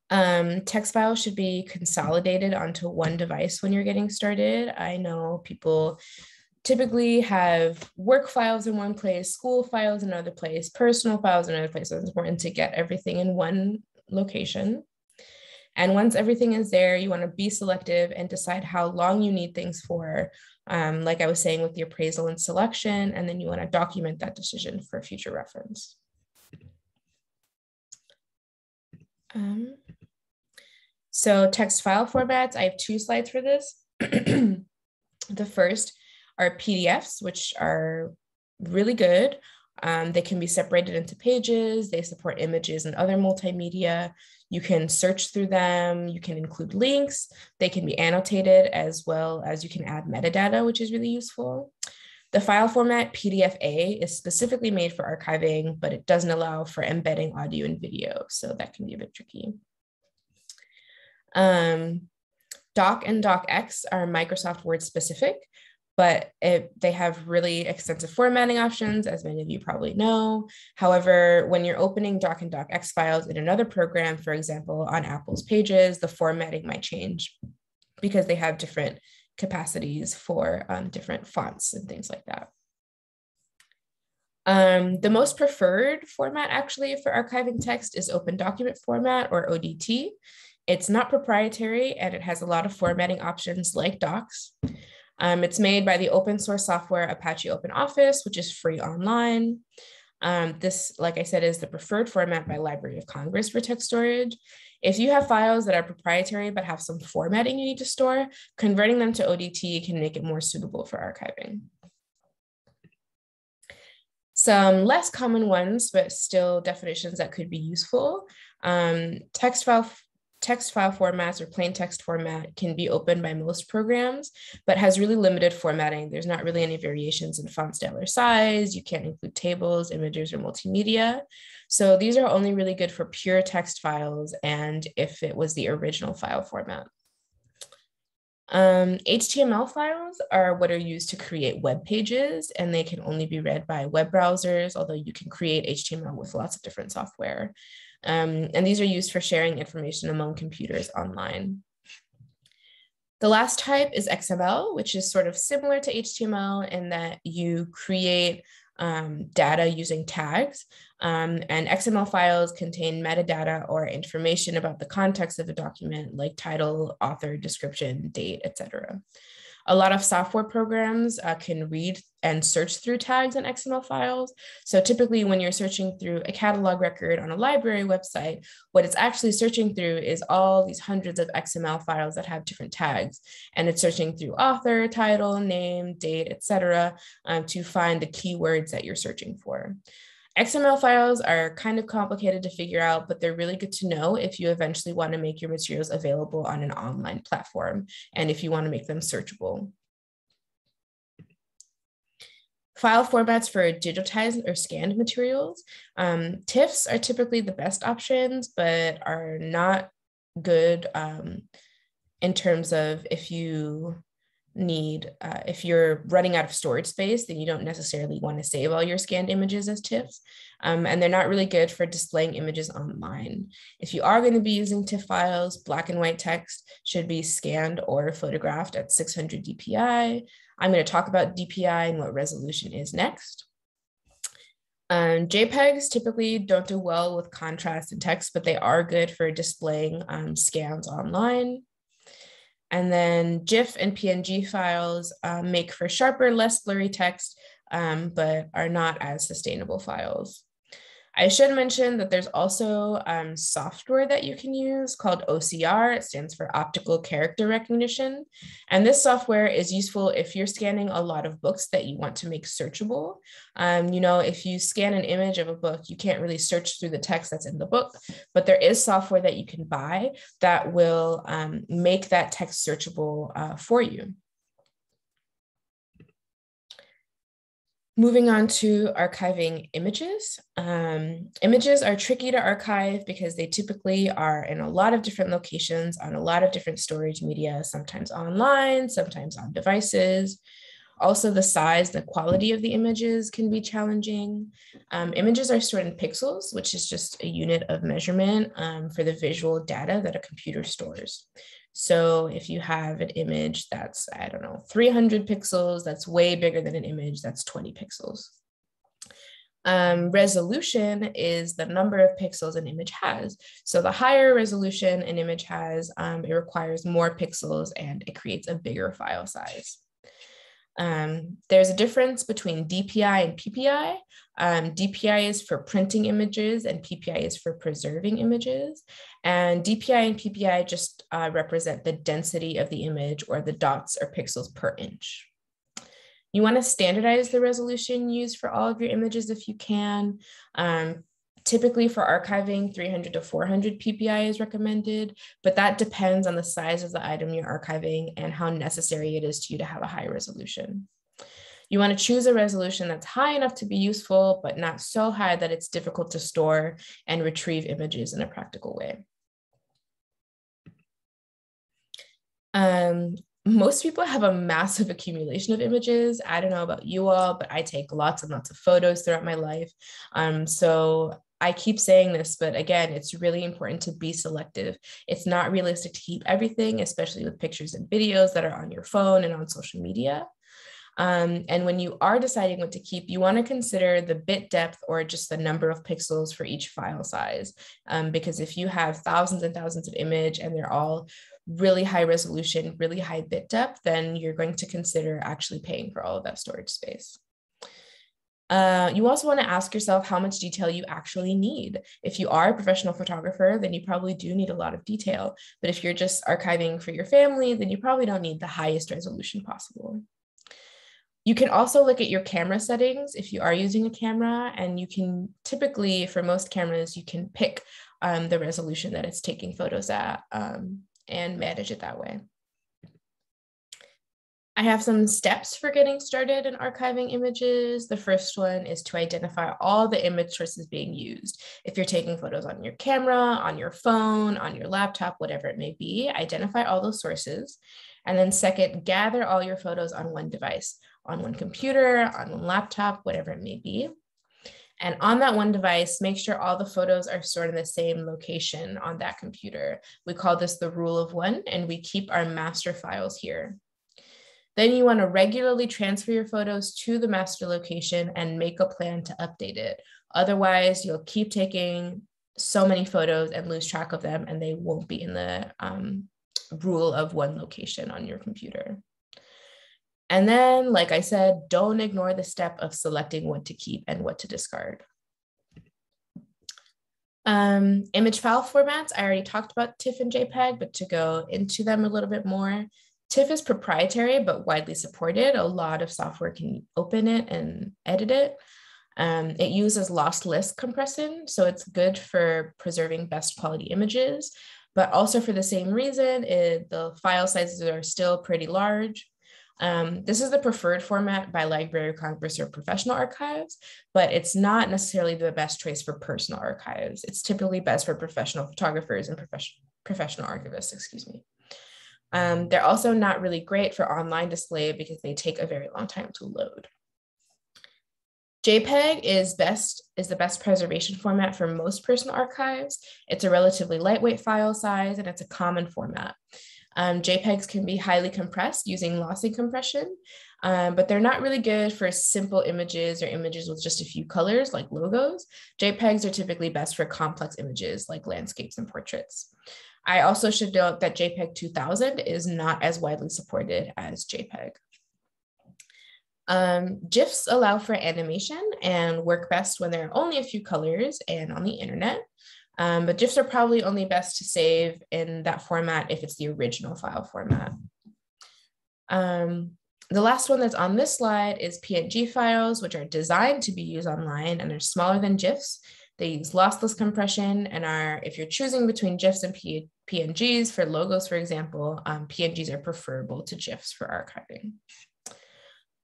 A: Text files should be consolidated onto one device when you're getting started. I know people typically have work files in one place, school files in another place, personal files in another place. So it's important to get everything in one location. And once everything is there, you want to be selective and decide how long you need things for, like I was saying with the appraisal and selection, and then you want to document that decision for future reference. So text file formats, I have 2 slides for this. The first are PDFs, which are really good. They can be separated into pages. They support images and other multimedia. You can search through them. You can include links. They can be annotated, as well as you can add metadata, which is really useful. The file format PDF-A is specifically made for archiving, but it doesn't allow for embedding audio and video, so that can be a bit tricky. Doc and DocX are Microsoft Word specific, but they have really extensive formatting options, as many of you probably know. However, when you're opening Doc and DocX files in another program, for example, on Apple's Pages, the formatting might change because they have different capacities for different fonts and things like that. The most preferred format actually for archiving text is Open Document Format, or ODT. It's not proprietary, and it has a lot of formatting options like Docs. It's made by the open source software Apache OpenOffice, which is free online. This, like I said, is the preferred format by Library of Congress for text storage. If you have files that are proprietary but have some formatting you need to store, converting them to ODT can make it more suitable for archiving. Some less common ones, but still definitions that could be useful. Text file formats or plain text format can be opened by most programs, but has really limited formatting. There's not really any variations in font style or size. You can't include tables, images, or multimedia. So these are only really good for pure text files and if it was the original file format. HTML files are what are used to create web pages, and they can only be read by web browsers, although you can create HTML with lots of different software. And these are used for sharing information among computers online. The last type is XML, which is sort of similar to HTML in that you create data using tags. And XML files contain metadata or information about the context of a document, like title, author, description, date, etc. A lot of software programs can read and search through tags in XML files. So typically when you're searching through a catalog record on a library website, what it's actually searching through is all these hundreds of XML files that have different tags. And it's searching through author, title, name, date, etc. To find the keywords that you're searching for. XML files are kind of complicated to figure out, but they're really good to know if you eventually want to make your materials available on an online platform and if you want to make them searchable. File formats for digitized or scanned materials. TIFFs are typically the best options, but are not good in terms of if you need, if you're running out of storage space, then you don't necessarily want to save all your scanned images as TIFFs. And they're not really good for displaying images online. If you are going to be using TIFF files, black and white text should be scanned or photographed at 600 DPI. I'm going to talk about DPI and what resolution is next. JPEGs typically don't do well with contrast and text, but they are good for displaying scans online. And then GIF and PNG files make for sharper, less blurry text, but are not as sustainable files. I should mention that there's also software that you can use called OCR. It stands for Optical Character Recognition. And this software is useful if you're scanning a lot of books that you want to make searchable. You know, if you scan an image of a book, you can't really search through the text that's in the book, but there is software that you can buy that will make that text searchable for you. Moving on to archiving images. Images are tricky to archive because they typically are in a lot of different locations on a lot of different storage media, sometimes online, sometimes on devices. Also, the size, the quality of the images can be challenging. Images are stored in pixels, which is just a unit of measurement for the visual data that a computer stores. So if you have an image that's, I don't know, 300 pixels, that's way bigger than an image that's 20 pixels. Resolution is the number of pixels an image has. So the higher resolution an image has, it requires more pixels and it creates a bigger file size. There's a difference between DPI and PPI. DPI is for printing images and PPI is for preserving images. And DPI and PPI just represent the density of the image, or the dots or pixels per inch. You want to standardize the resolution used for all of your images if you can. Typically for archiving, 300 to 400 PPI is recommended, but that depends on the size of the item you're archiving and how necessary it is to you to have a high resolution. You want to choose a resolution that's high enough to be useful, but not so high that it's difficult to store and retrieve images in a practical way. Most people have a massive accumulation of images. I don't know about you all, but I take lots and lots of photos throughout my life. So I keep saying this, but again, it's really important to be selective. It's not realistic to keep everything, especially with pictures and videos that are on your phone and on social media. And when you are deciding what to keep, you want to consider the bit depth, or just the number of pixels for each file size. Because if you have thousands and thousands of image and they're all really high resolution, really high bit depth, then you're going to consider actually paying for all of that storage space. You also want to ask yourself how much detail you actually need. If you are a professional photographer, then you probably do need a lot of detail. But if you're just archiving for your family, then you probably don't need the highest resolution possible. You can also look at your camera settings if you are using a camera, and you can typically, for most cameras, you can pick the resolution that it's taking photos at and manage it that way. I have some steps for getting started in archiving images. The first one is to identify all the image sources being used. If you're taking photos on your camera, on your phone, on your laptop, whatever it may be, identify all those sources. And then second, gather all your photos on one device, on one computer, on one laptop, whatever it may be. And on that one device, make sure all the photos are stored in the same location on that computer. We call this the rule of one, and we keep our master files here. Then you want to regularly transfer your photos to the master location and make a plan to update it. Otherwise, you'll keep taking so many photos and lose track of them, and they won't be in the rule of one location on your computer. And then, like I said, don't ignore the step of selecting what to keep and what to discard. Image file formats, I already talked about TIFF and JPEG, but to go into them a little bit more, TIFF is proprietary but widely supported. A lot of software can open it and edit it. It uses lossless compression, so it's good for preserving best quality images, but also for the same reason, the file sizes are still pretty large. This is the preferred format by Library of Congress or professional archives, but it's not necessarily the best choice for personal archives. It's typically best for professional photographers and professional archivists, excuse me. They're also not really great for online display because they take a very long time to load. JPEG is the best preservation format for most personal archives. It's a relatively lightweight file size, and it's a common format. JPEGs can be highly compressed using lossy compression, but they're not really good for simple images or images with just a few colors like logos. JPEGs are typically best for complex images like landscapes and portraits. I also should note that JPEG 2000 is not as widely supported as JPEG. GIFs allow for animation and work best when there are only a few colors and on the internet. But GIFs are probably only best to save in that format if it's the original file format. The last one that's on this slide is PNG files, which are designed to be used online and are smaller than GIFs. They use lossless compression and if you're choosing between GIFs and PNGs for logos, for example, PNGs are preferable to GIFs for archiving.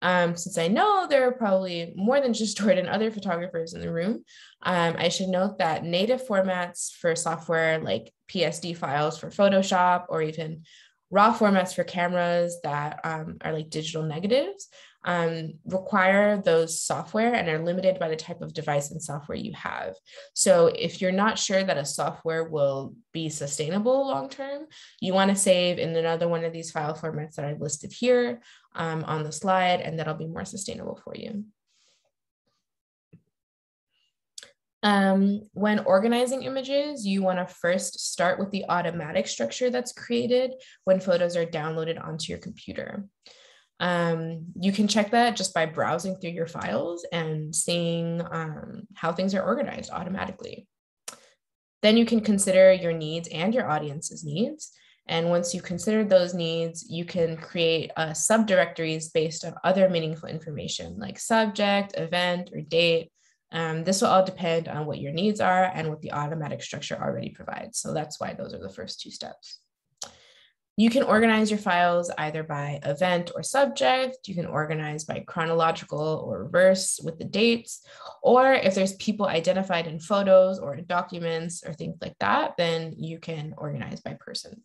A: Since I know there are probably more than just Jordan, other photographers in the room, I should note that native formats for software like PSD files for Photoshop, or even raw formats for cameras that are like digital negatives, require those software and are limited by the type of device and software you have. So if you're not sure that a software will be sustainable long-term, you want to save in another one of these file formats that I've listed here on the slide, and that'll be more sustainable for you. When organizing images, you want to first start with the automatic structure that's created when photos are downloaded onto your computer. You can check that just by browsing through your files and seeing how things are organized automatically. Then you can consider your needs and your audience's needs. And once you've considered those needs, you can create subdirectories based on other meaningful information like subject, event, or date. This will all depend on what your needs are and what the automatic structure already provides. So that's why those are the first two steps. You can organize your files either by event or subject. You can organize by chronological or reverse with the dates. Or if there's people identified in photos or in documents or things like that, then you can organize by person.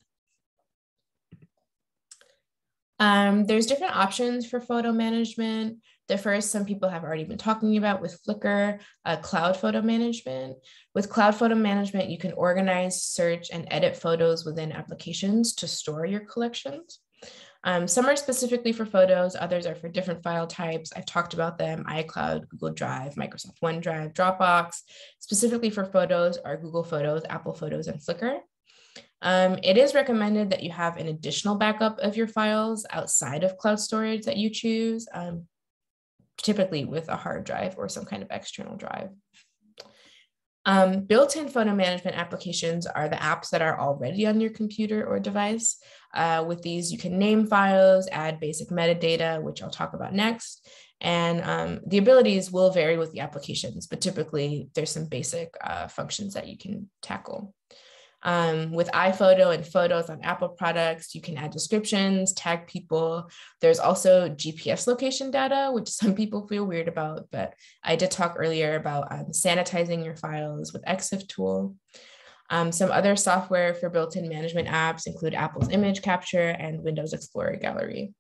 A: There's different options for photo management. The first, some people have already been talking about with Flickr, cloud photo management. With cloud photo management, you can organize, search, and edit photos within applications to store your collections. Some are specifically for photos, others are for different file types. I've talked about them: iCloud, Google Drive, Microsoft OneDrive, Dropbox. Specifically for photos are Google Photos, Apple Photos, and Flickr. It is recommended that you have an additional backup of your files outside of cloud storage that you choose, typically with a hard drive or some kind of external drive. Built-in photo management applications are the apps that are already on your computer or device. With these, you can name files, add basic metadata, which I'll talk about next. And the abilities will vary with the applications, but typically there's some basic functions that you can tackle. With iPhoto and Photos on Apple products, you can add descriptions, tag people. There's also GPS location data, which some people feel weird about, but I did talk earlier about sanitizing your files with EXIF tool. Some other software for built-in management apps include Apple's Image Capture and Windows Explorer Gallery.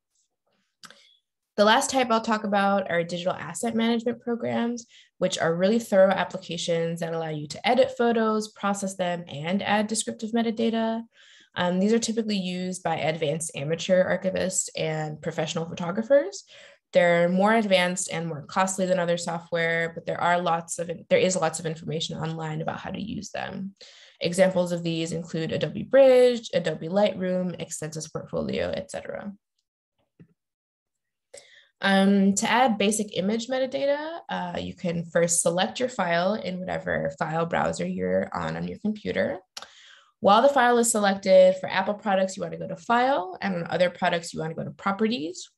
A: The last type I'll talk about are digital asset management programs, which are really thorough applications that allow you to edit photos, process them, and add descriptive metadata. These are typically used by advanced amateur archivists and professional photographers. They're more advanced and more costly than other software, but there is lots of information online about how to use them. Examples of these include Adobe Bridge, Adobe Lightroom, Extensis Portfolio, etc. To add basic image metadata, you can first select your file in whatever file browser you're on your computer. While the file is selected, for Apple products, you want to go to File, and on other products, you want to go to Properties.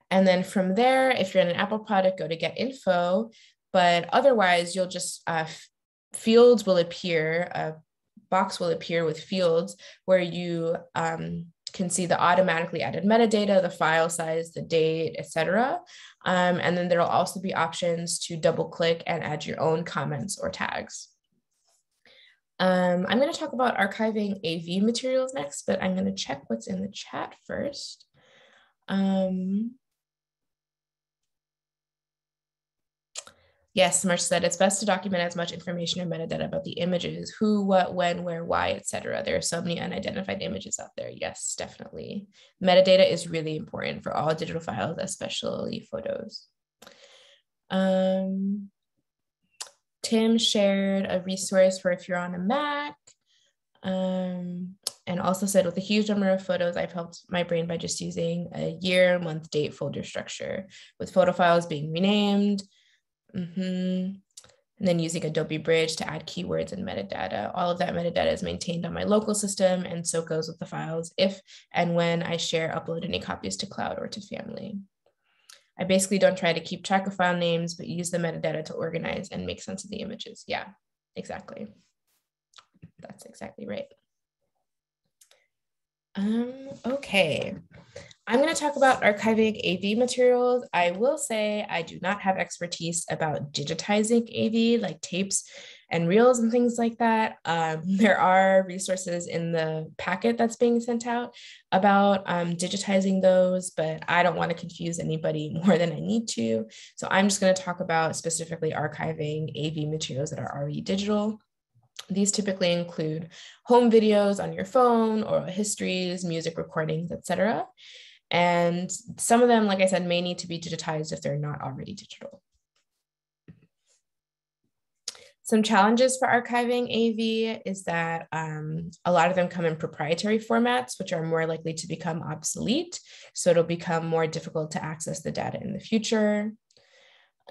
A: And then from there, if you're in an Apple product, go to Get Info, but otherwise, you'll just, fields will appear, a box will appear with fields where you can see the automatically added metadata, the file size, the date, etc. And then there'll also be options to double click and add your own comments or tags. I'm going to talk about archiving AV materials next, but I'm going to check what's in the chat first. Yes, Marsh said it's best to document as much information or metadata about the images: who, what, when, where, why, etc. There are so many unidentified images out there. Yes, definitely. Metadata is really important for all digital files, especially photos. Tim shared a resource for if you're on a Mac, and also said, with a huge number of photos, I've helped my brain by just using a year, month, date folder structure, with photo files being renamed. And then using Adobe Bridge to add keywords and metadata. All of that metadata is maintained on my local system, and so goes with the files if and when I upload any copies to cloud or to family. I basically don't try to keep track of file names, but use the metadata to organize and make sense of the images. Yeah, exactly. That's exactly right. Okay. I'm going to talk about archiving AV materials. I will say I do not have expertise about digitizing AV, like tapes and reels and things like that. There are resources in the packet that's being sent out about digitizing those, but I don't want to confuse anybody more than I need to. So I'm just going to talk about specifically archiving AV materials that are already digital. These typically include home videos on your phone, oral histories, music recordings, etc. And some of them, like I said, may need to be digitized if they're not already digital. Some challenges for archiving AV is that a lot of them come in proprietary formats, which are more likely to become obsolete. So it'll become more difficult to access the data in the future.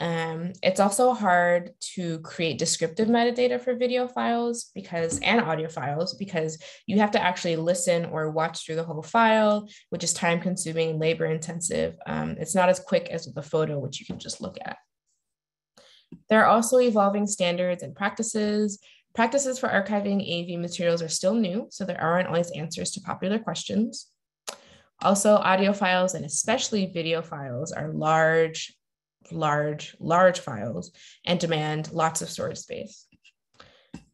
A: It's also hard to create descriptive metadata for video files and audio files because you have to actually listen or watch through the whole file, which is time consuming, labor intensive. It's not as quick as with a photo, which you can just look at. There are also evolving standards and practices. Practices for archiving AV materials are still new, so there aren't always answers to popular questions. Also, audio files and especially video files are large files and demand lots of storage space.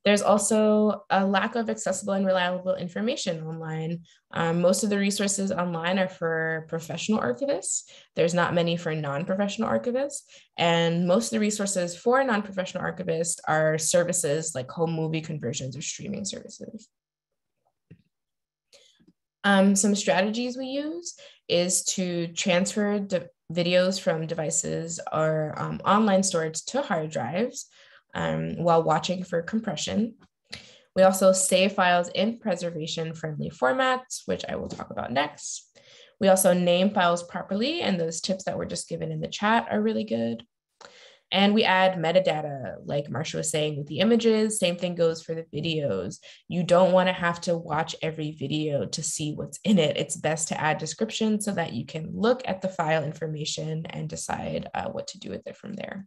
A: There's also a lack of accessible and reliable information online. Most of the resources online are for professional archivists. There's not many for non-professional archivists. And most of the resources for non-professional archivists are services like home movie conversions or streaming services. Some strategies we use is to transfer videos from devices or online storage to hard drives while watching for compression. We also save files in preservation-friendly formats, which I will talk about next. We also name files properly, and those tips that were just given in the chat are really good. And we add metadata, like Marsha was saying with the images. Same thing goes for the videos. You don't want to have to watch every video to see what's in it. It's best to add description so that you can look at the file information and decide what to do with it from there.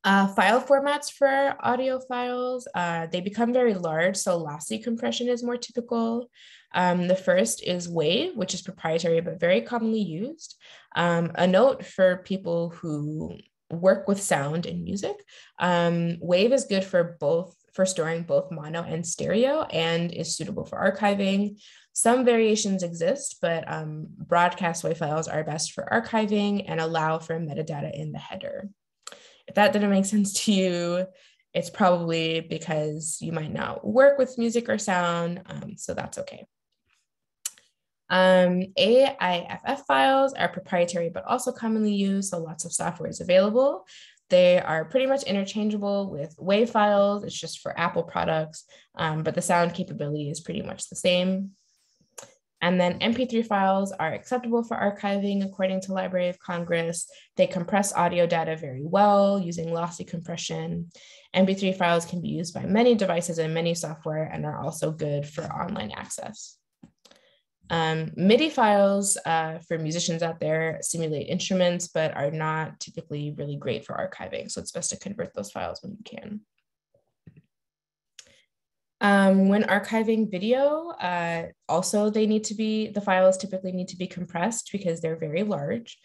A: File formats for audio files, they become very large, so lossy compression is more typical. The first is WAV, which is proprietary but very commonly used. A note for people who work with sound and music, WAV is good for storing both mono and stereo and is suitable for archiving. Some variations exist, but broadcast WAV files are best for archiving and allow for metadata in the header. If that didn't make sense to you, it's probably because you might not work with music or sound, so that's okay. AIFF files are proprietary, but also commonly used, so lots of software is available. They are pretty much interchangeable with WAV files. It's just for Apple products, but the sound capability is pretty much the same. And then MP3 files are acceptable for archiving according to Library of Congress. They compress audio data very well using lossy compression. MP3 files can be used by many devices and many software and are also good for online access. MIDI files for musicians out there simulate instruments, but are not typically really great for archiving. So it's best to convert those files when you can. When archiving video, also the files typically need to be compressed because they're very large.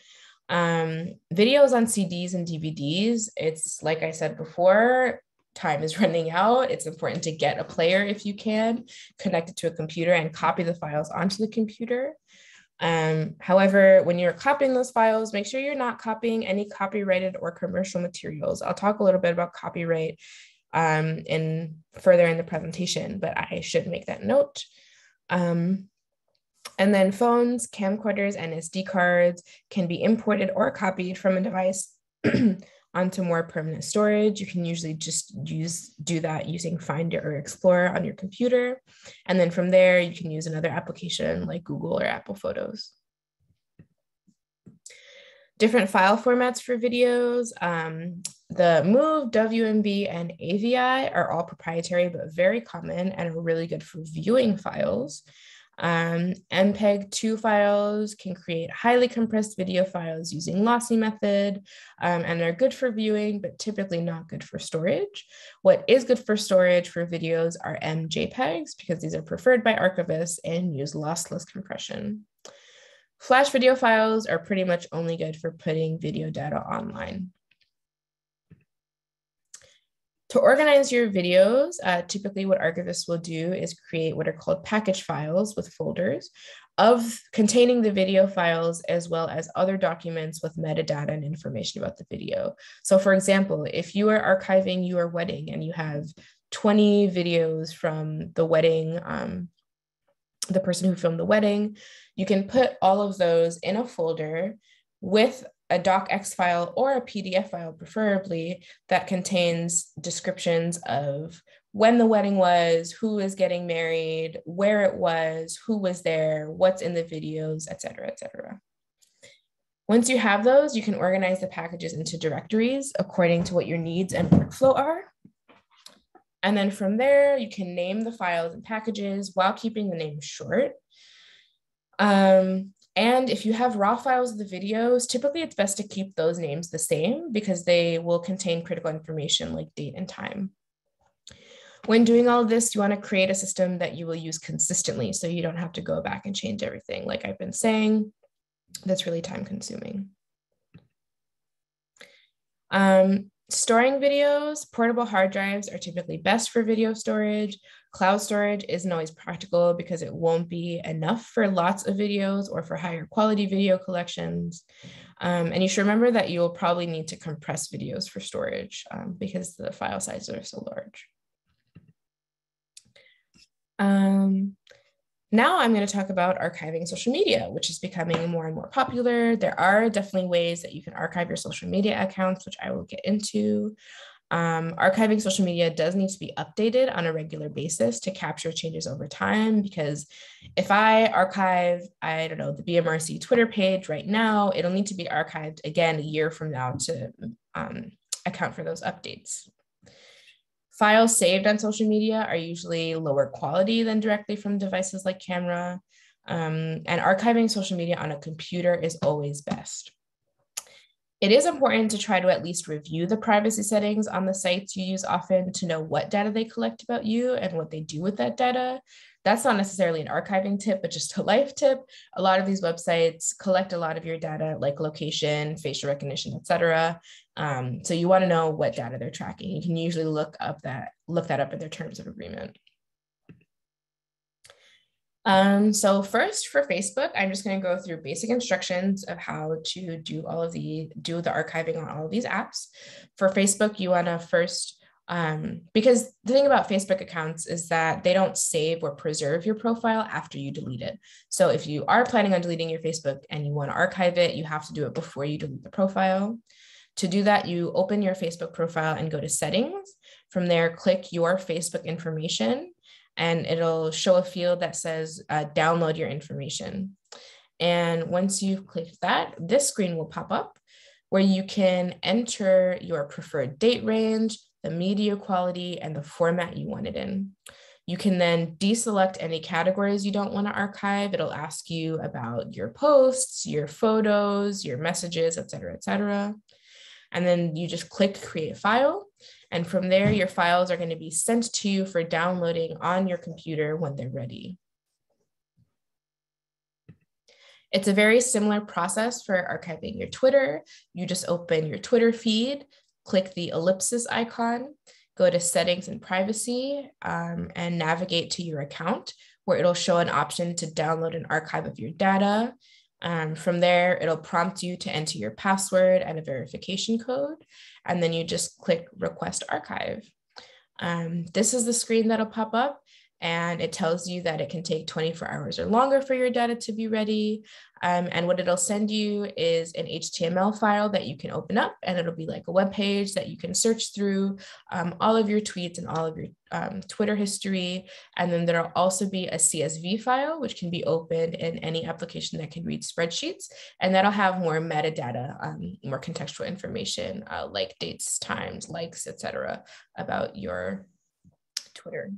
A: Videos on CDs and DVDs, it's like I said before, time is running out. It's important to get a player if you can, connect it to a computer and copy the files onto the computer. However, when you're copying those files, make sure you're not copying any copyrighted or commercial materials. I'll talk a little bit about copyright further in the presentation, but I should make that note. And then phones, camcorders, and SD cards can be imported or copied from a device onto more permanent storage. You can usually just do that using Finder or Explorer on your computer. And then from there, you can use another application like Google or Apple Photos. Different file formats for videos. The MOV, WMV, and AVI are all proprietary, but very common and are really good for viewing files. MPEG-2 files can create highly compressed video files using lossy method, and they're good for viewing, but typically not good for storage. What is good for storage for videos are MJPEGs, because these are preferred by archivists and use lossless compression. Flash video files are pretty much only good for putting video data online. To organize your videos, typically what archivists will do is create what are called package files with folders containing the video files, as well as other documents with metadata and information about the video. So for example, if you are archiving your wedding and you have 20 videos from the wedding, the person who filmed the wedding, you can put all of those in a folder with a docx file or a PDF file, preferably, that contains descriptions of when the wedding was, who is getting married, where it was, who was there, what's in the videos, et cetera, et cetera. Once you have those, you can organize the packages into directories according to what your needs and workflow are. And then from there, you can name the files and packages while keeping the name short. And if you have raw files of the videos, typically it's best to keep those names the same because they will contain critical information like date and time. When doing all of this, you want to create a system that you will use consistently so you don't have to go back and change everything. Like I've been saying, that's really time consuming. Storing videos, portable hard drives are typically best for video storage. Cloud storage isn't always practical because it won't be enough for lots of videos or for higher quality video collections. And you should remember that you'll probably need to compress videos for storage because the file sizes are so large. Now I'm going to talk about archiving social media, which is becoming more and more popular. There are definitely ways that you can archive your social media accounts, which I will get into. Archiving social media does need to be updated on a regular basis to capture changes over time, because if I archive, I don't know, the BMRC Twitter page right now, it'll need to be archived again a year from now to account for those updates. Files saved on social media are usually lower quality than directly from devices like camera, and archiving social media on a computer is always best. It is important to try to at least review the privacy settings on the sites you use often to know what data they collect about you and what they do with that data. That's not necessarily an archiving tip, but just a life tip. A lot of these websites collect a lot of your data, like location, facial recognition, et cetera. So you want to know what data they're tracking. You can usually look that up in their terms of agreement. So first for Facebook, I'm just going to go through basic instructions of how to do the archiving on all of these apps. For Facebook, you want to first, because the thing about Facebook accounts is that they don't save or preserve your profile after you delete it. So if you are planning on deleting your Facebook and you want to archive it, you have to do it before you delete the profile. To do that, you open your Facebook profile and go to settings. From there, click your Facebook information, and it'll show a field that says download your information. And once you've clicked that, this screen will pop up where you can enter your preferred date range, the media quality, and the format you want it in. You can then deselect any categories you don't want to archive. It'll ask you about your posts, your photos, your messages, et cetera, et cetera. And then you just click create file. And from there, your files are going to be sent to you for downloading on your computer when they're ready. It's a very similar process for archiving your Twitter. You just open your Twitter feed, click the ellipsis icon, go to settings and privacy, and navigate to your account, where it'll show an option to download an archive of your data. From there, it'll prompt you to enter your password and a verification code, and then you just click request archive. This is the screen that'll pop up, and it tells you that it can take 24 hours or longer for your data to be ready. And what it'll send you is an HTML file that you can open up, and it'll be like a web page that you can search through all of your tweets and all of your Twitter history. And then there'll also be a CSV file, which can be opened in any application that can read spreadsheets. And that'll have more metadata, more contextual information like dates, times, likes, et cetera, about your Twitter.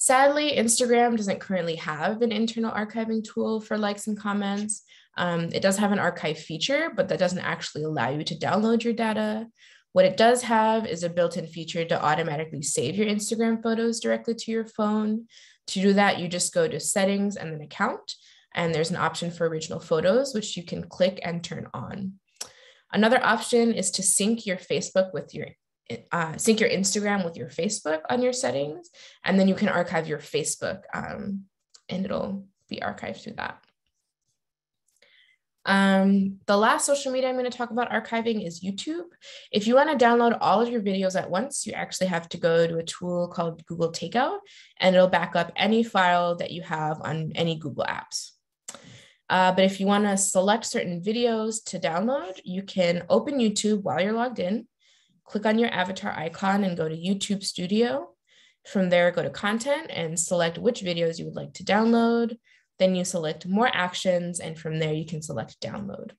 A: Sadly, Instagram doesn't currently have an internal archiving tool for likes and comments. It does have an archive feature, but that doesn't actually allow you to download your data. What it does have is a built-in feature to automatically save your Instagram photos directly to your phone. To do that, you just go to settings and then account, and there's an option for original photos, which you can click and turn on. Another option is to sync your Instagram with your Facebook on your settings, and then you can archive your Facebook and it'll be archived through that. The last social media I'm going to talk about archiving is YouTube. If you want to download all of your videos at once, you actually have to go to a tool called Google Takeout, and it'll back up any file that you have on any Google apps. But if you want to select certain videos to download, you can open YouTube while you're logged in, click on your avatar icon and go to YouTube Studio. From there, go to Content and select which videos you would like to download. Then you select More Actions, and from there you can select Download.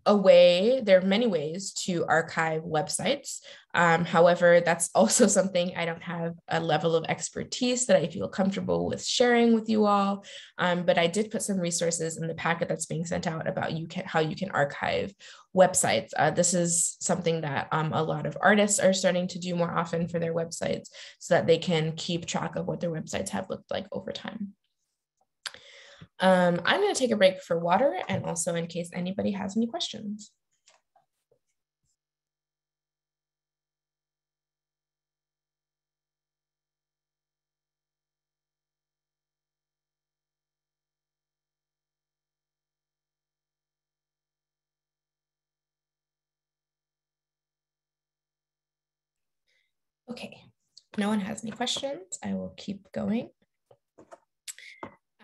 A: There are many ways to archive websites. However, that's also something I don't have a level of expertise that I feel comfortable with sharing with you all. But I did put some resources in the packet that's being sent out about how you can archive websites. This is something that a lot of artists are starting to do more often for their websites so that they can keep track of what their websites have looked like over time. I'm going to take a break for water and also in case anybody has any questions. Okay, if no one has any questions, I will keep going.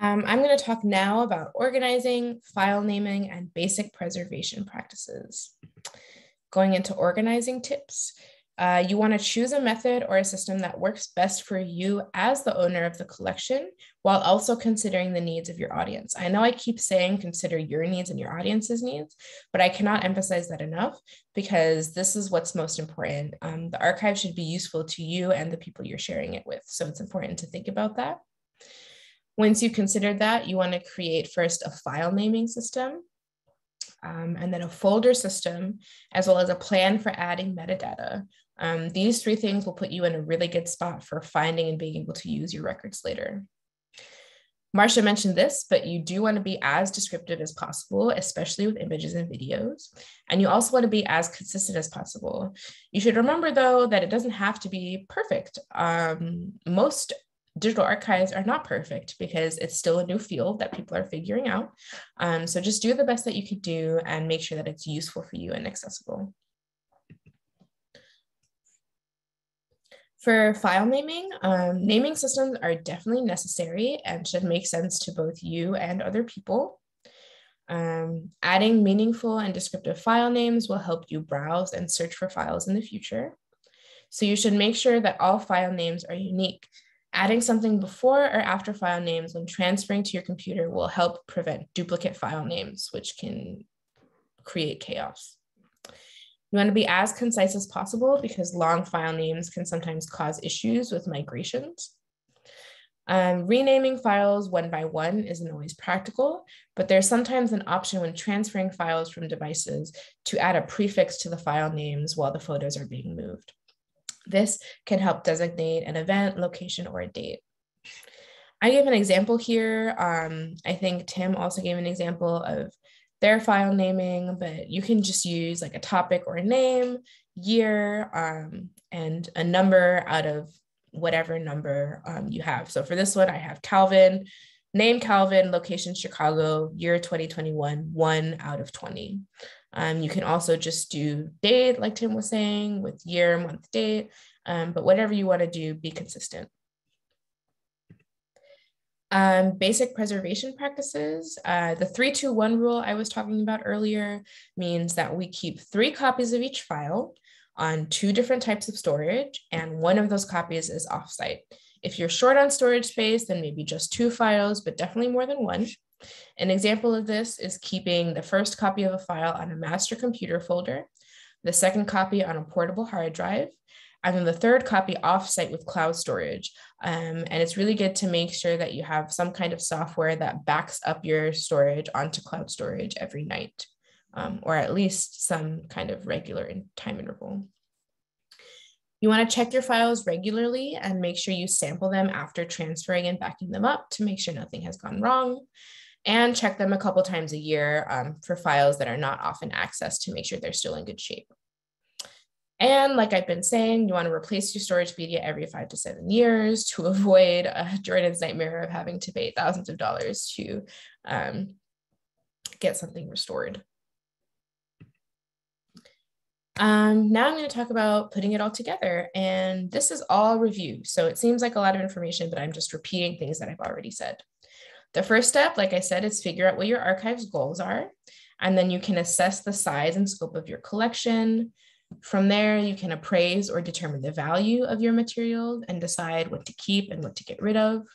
A: I'm going to talk now about organizing, file naming, and basic preservation practices. Going into organizing tips, you want to choose a method or a system that works best for you as the owner of the collection, while also considering the needs of your audience. I know I keep saying consider your needs and your audience's needs, but I cannot emphasize that enough because this is what's most important. The archive should be useful to you and the people you're sharing it with, so it's important to think about that. Once you've considered that, you want to create first a file naming system, and then a folder system, as well as a plan for adding metadata. These three things will put you in a really good spot for finding and being able to use your records later. Marcia mentioned this, but you do want to be as descriptive as possible, especially with images and videos. And you also want to be as consistent as possible. You should remember, though, that it doesn't have to be perfect. Most digital archives are not perfect because it's still a new field that people are figuring out. So just do the best that you can do and make sure that it's useful for you and accessible. For file naming, naming systems are definitely necessary and should make sense to both you and other people. Adding meaningful and descriptive file names will help you browse and search for files in the future. So you should make sure that all file names are unique. Adding something before or after file names when transferring to your computer will help prevent duplicate file names, which can create chaos. You want to be as concise as possible because long file names can sometimes cause issues with migrations. Renaming files one by one isn't always practical, but there's sometimes an option when transferring files from devices to add a prefix to the file names while the photos are being moved. This can help designate an event, location, or a date. I gave an example here. I think Tim also gave an example of their file naming, but you can just use like a topic or a name, year, and a number out of whatever number you have. So for this one, I have Calvin, name Calvin, location Chicago, year 2021, 1 out of 20. You can also just do date, like Tim was saying, with year, month, date, but whatever you want to do, be consistent. Basic preservation practices. The 3-2-1 rule I was talking about earlier means that we keep 3 copies of each file on 2 different types of storage, and one of those copies is offsite. If you're short on storage space, then maybe just 2 files, but definitely more than 1. An example of this is keeping the first copy of a file on a master computer folder, the second copy on a portable hard drive, and then the third copy offsite with cloud storage. And it's really good to make sure that you have some kind of software that backs up your storage onto cloud storage every night, or at least some kind of regular time interval. You want to check your files regularly and make sure you sample them after transferring and backing them up to make sure nothing has gone wrong. And check them a couple times a year for files that are not often accessed to make sure they're still in good shape. And like I've been saying, you want to replace your storage media every 5 to 7 years to avoid Jordan's nightmare of having to pay thousands of dollars to get something restored. Now I'm going to talk about putting it all together, and this is all review. So it seems like a lot of information, but I'm just repeating things that I've already said. The first step, like I said, is figure out what your archive's goals are, and then you can assess the size and scope of your collection. From there, you can appraise or determine the value of your material and decide what to keep and what to get rid of.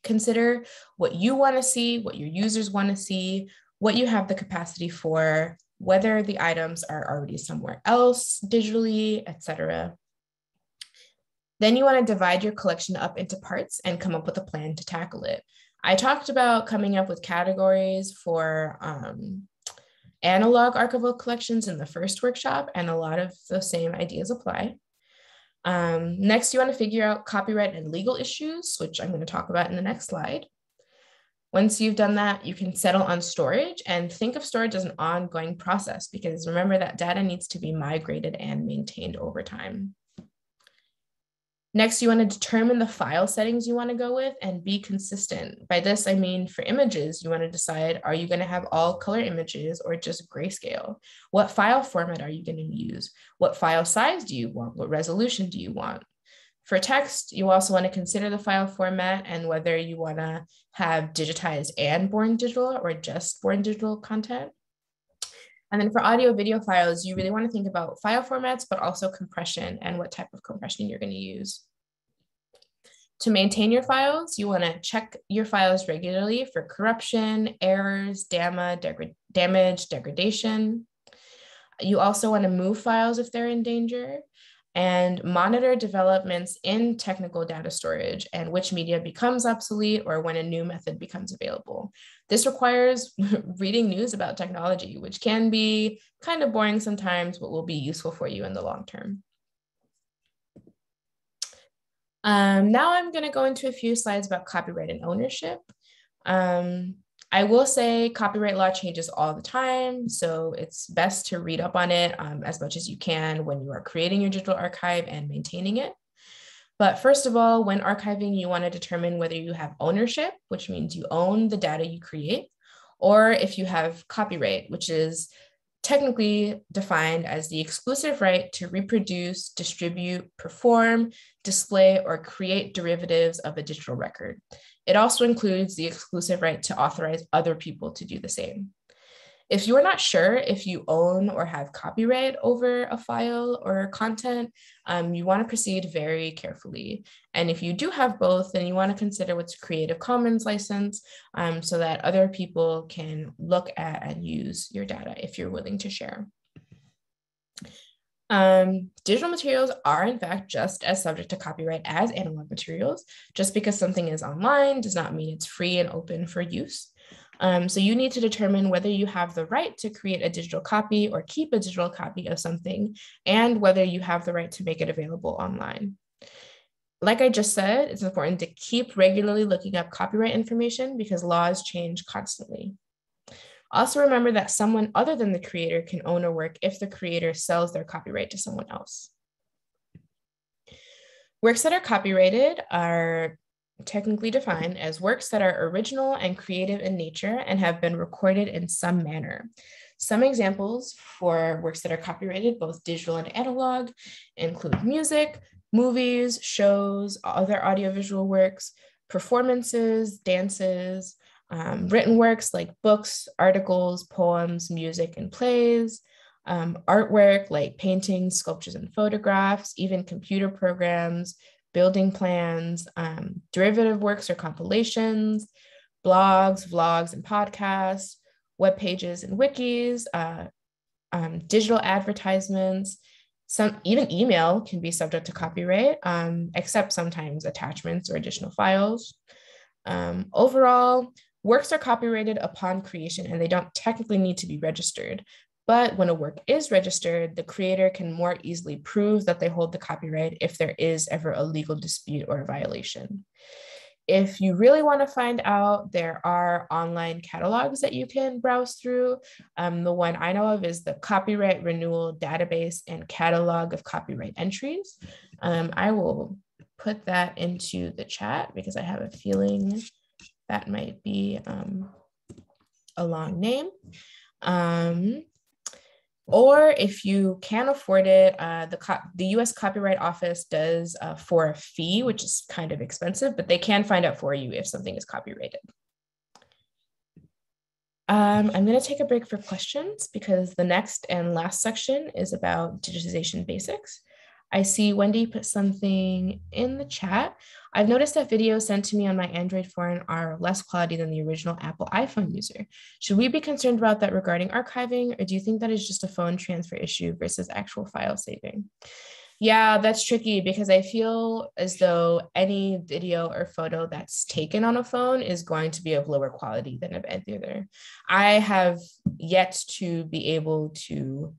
A: Consider what you want to see, what your users want to see, what you have the capacity for, whether the items are already somewhere else digitally, etc. Then you want to divide your collection up into parts and come up with a plan to tackle it. I talked about coming up with categories for analog archival collections in the first workshop, and a lot of the same ideas apply. Next, you want to figure out copyright and legal issues, which I'm going to talk about in the next slide. Once you've done that, you can settle on storage and think of storage as an ongoing process, because remember that data needs to be migrated and maintained over time. Next, you want to determine the file settings you want to go with and be consistent. By this, I mean for images, you want to decide, are you going to have all color images or just grayscale? What file format are you going to use? What file size do you want? What resolution do you want? For text, you also want to consider the file format and whether you want to have digitized and born digital or just born digital content. And then for audio video files, you really want to think about file formats, but also compression and what type of compression you're going to use. To maintain your files, you want to check your files regularly for corruption, errors, damage, degradation. You also want to move files if they're in danger, and monitor developments in technical data storage and which media becomes obsolete or when a new method becomes available. This requires reading news about technology, which can be kind of boring sometimes, but will be useful for you in the long term. Now I'm going to go into a few slides about copyright and ownership. I will say copyright law changes all the time, so it's best to read up on it as much as you can when you are creating your digital archive and maintaining it. But first of all, when archiving, you want to determine whether you have ownership, which means you own the data you create, or if you have copyright, which is technically defined as the exclusive right to reproduce, distribute, perform, display, or create derivatives of a digital record. It also includes the exclusive right to authorize other people to do the same. If you are not sure if you own or have copyright over a file or content, you want to proceed very carefully. And if you do have both, then you want to consider what's a Creative Commons license so that other people can look at and use your data if you're willing to share. Digital materials are in fact just as subject to copyright as analog materials. Just because something is online does not mean it's free and open for use. So you need to determine whether you have the right to create a digital copy or keep a digital copy of something, and whether you have the right to make it available online. Like I just said, it's important to keep regularly looking up copyright information because laws change constantly. Also remember that someone other than the creator can own a work if the creator sells their copyright to someone else. Works that are copyrighted are technically defined as works that are original and creative in nature and have been recorded in some manner. Some examples for works that are copyrighted, both digital and analog, include music, movies, shows, other audiovisual works, performances, dances, written works like books, articles, poems, music, and plays, artwork like paintings, sculptures, and photographs, even computer programs, building plans, derivative works or compilations, blogs, vlogs, and podcasts, web pages and wikis, Digital advertisements, even email can be subject to copyright, except sometimes attachments or additional files. Overall, works are copyrighted upon creation and they don't technically need to be registered. But when a work is registered, the creator can more easily prove that they hold the copyright if there is ever a legal dispute or a violation. If you really want to find out, there are online catalogs that you can browse through. The one I know of is the Copyright Renewal Database and Catalog of Copyright Entries. I will put that into the chat because I have a feeling that might be a long name. Or if you can't afford it, the US Copyright Office does for a fee, which is kind of expensive, but they can find out for you if something is copyrighted. I'm going to take a break for questions because the next and last section is about digitization basics. I see Wendy put something in the chat. I've noticed that videos sent to me on my Android phone are less quality than the original Apple iPhone user. Should we be concerned about that regarding archiving, or do you think that is just a phone transfer issue versus actual file saving? Yeah, that's tricky because I feel as though any video or photo that's taken on a phone is going to be of lower quality than of any other. I have yet to be able to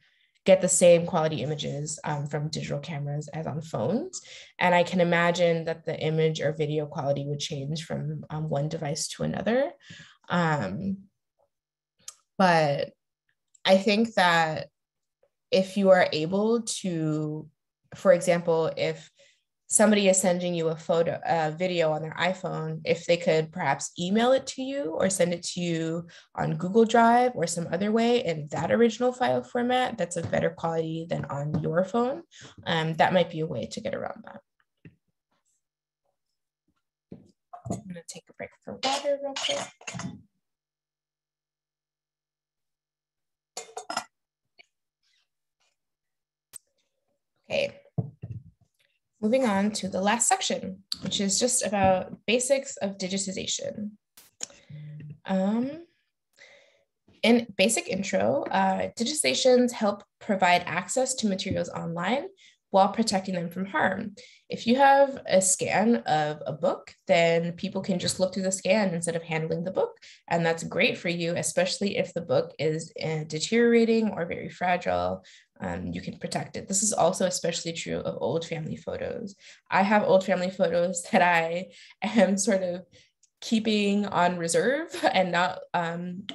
A: get the same quality images from digital cameras as on phones. And I can imagine that the image or video quality would change from one device to another. But I think that if you are able to, for example, if somebody is sending you a video on their iPhone, if they could perhaps email it to you or send it to you on Google Drive or some other way in that original file format that's of better quality than on your phone, that might be a way to get around that. I'm going to take a break for water real quick. Okay. Moving on to the last section, which is just about basics of digitization. In basic intro, digitizations help provide access to materials online while protecting them from harm. If you have a scan of a book, then people can just look through the scan instead of handling the book. And that's great for you, especially if the book is deteriorating or very fragile. You can protect it. This is also especially true of old family photos. I have old family photos that I am sort of keeping on reserve and not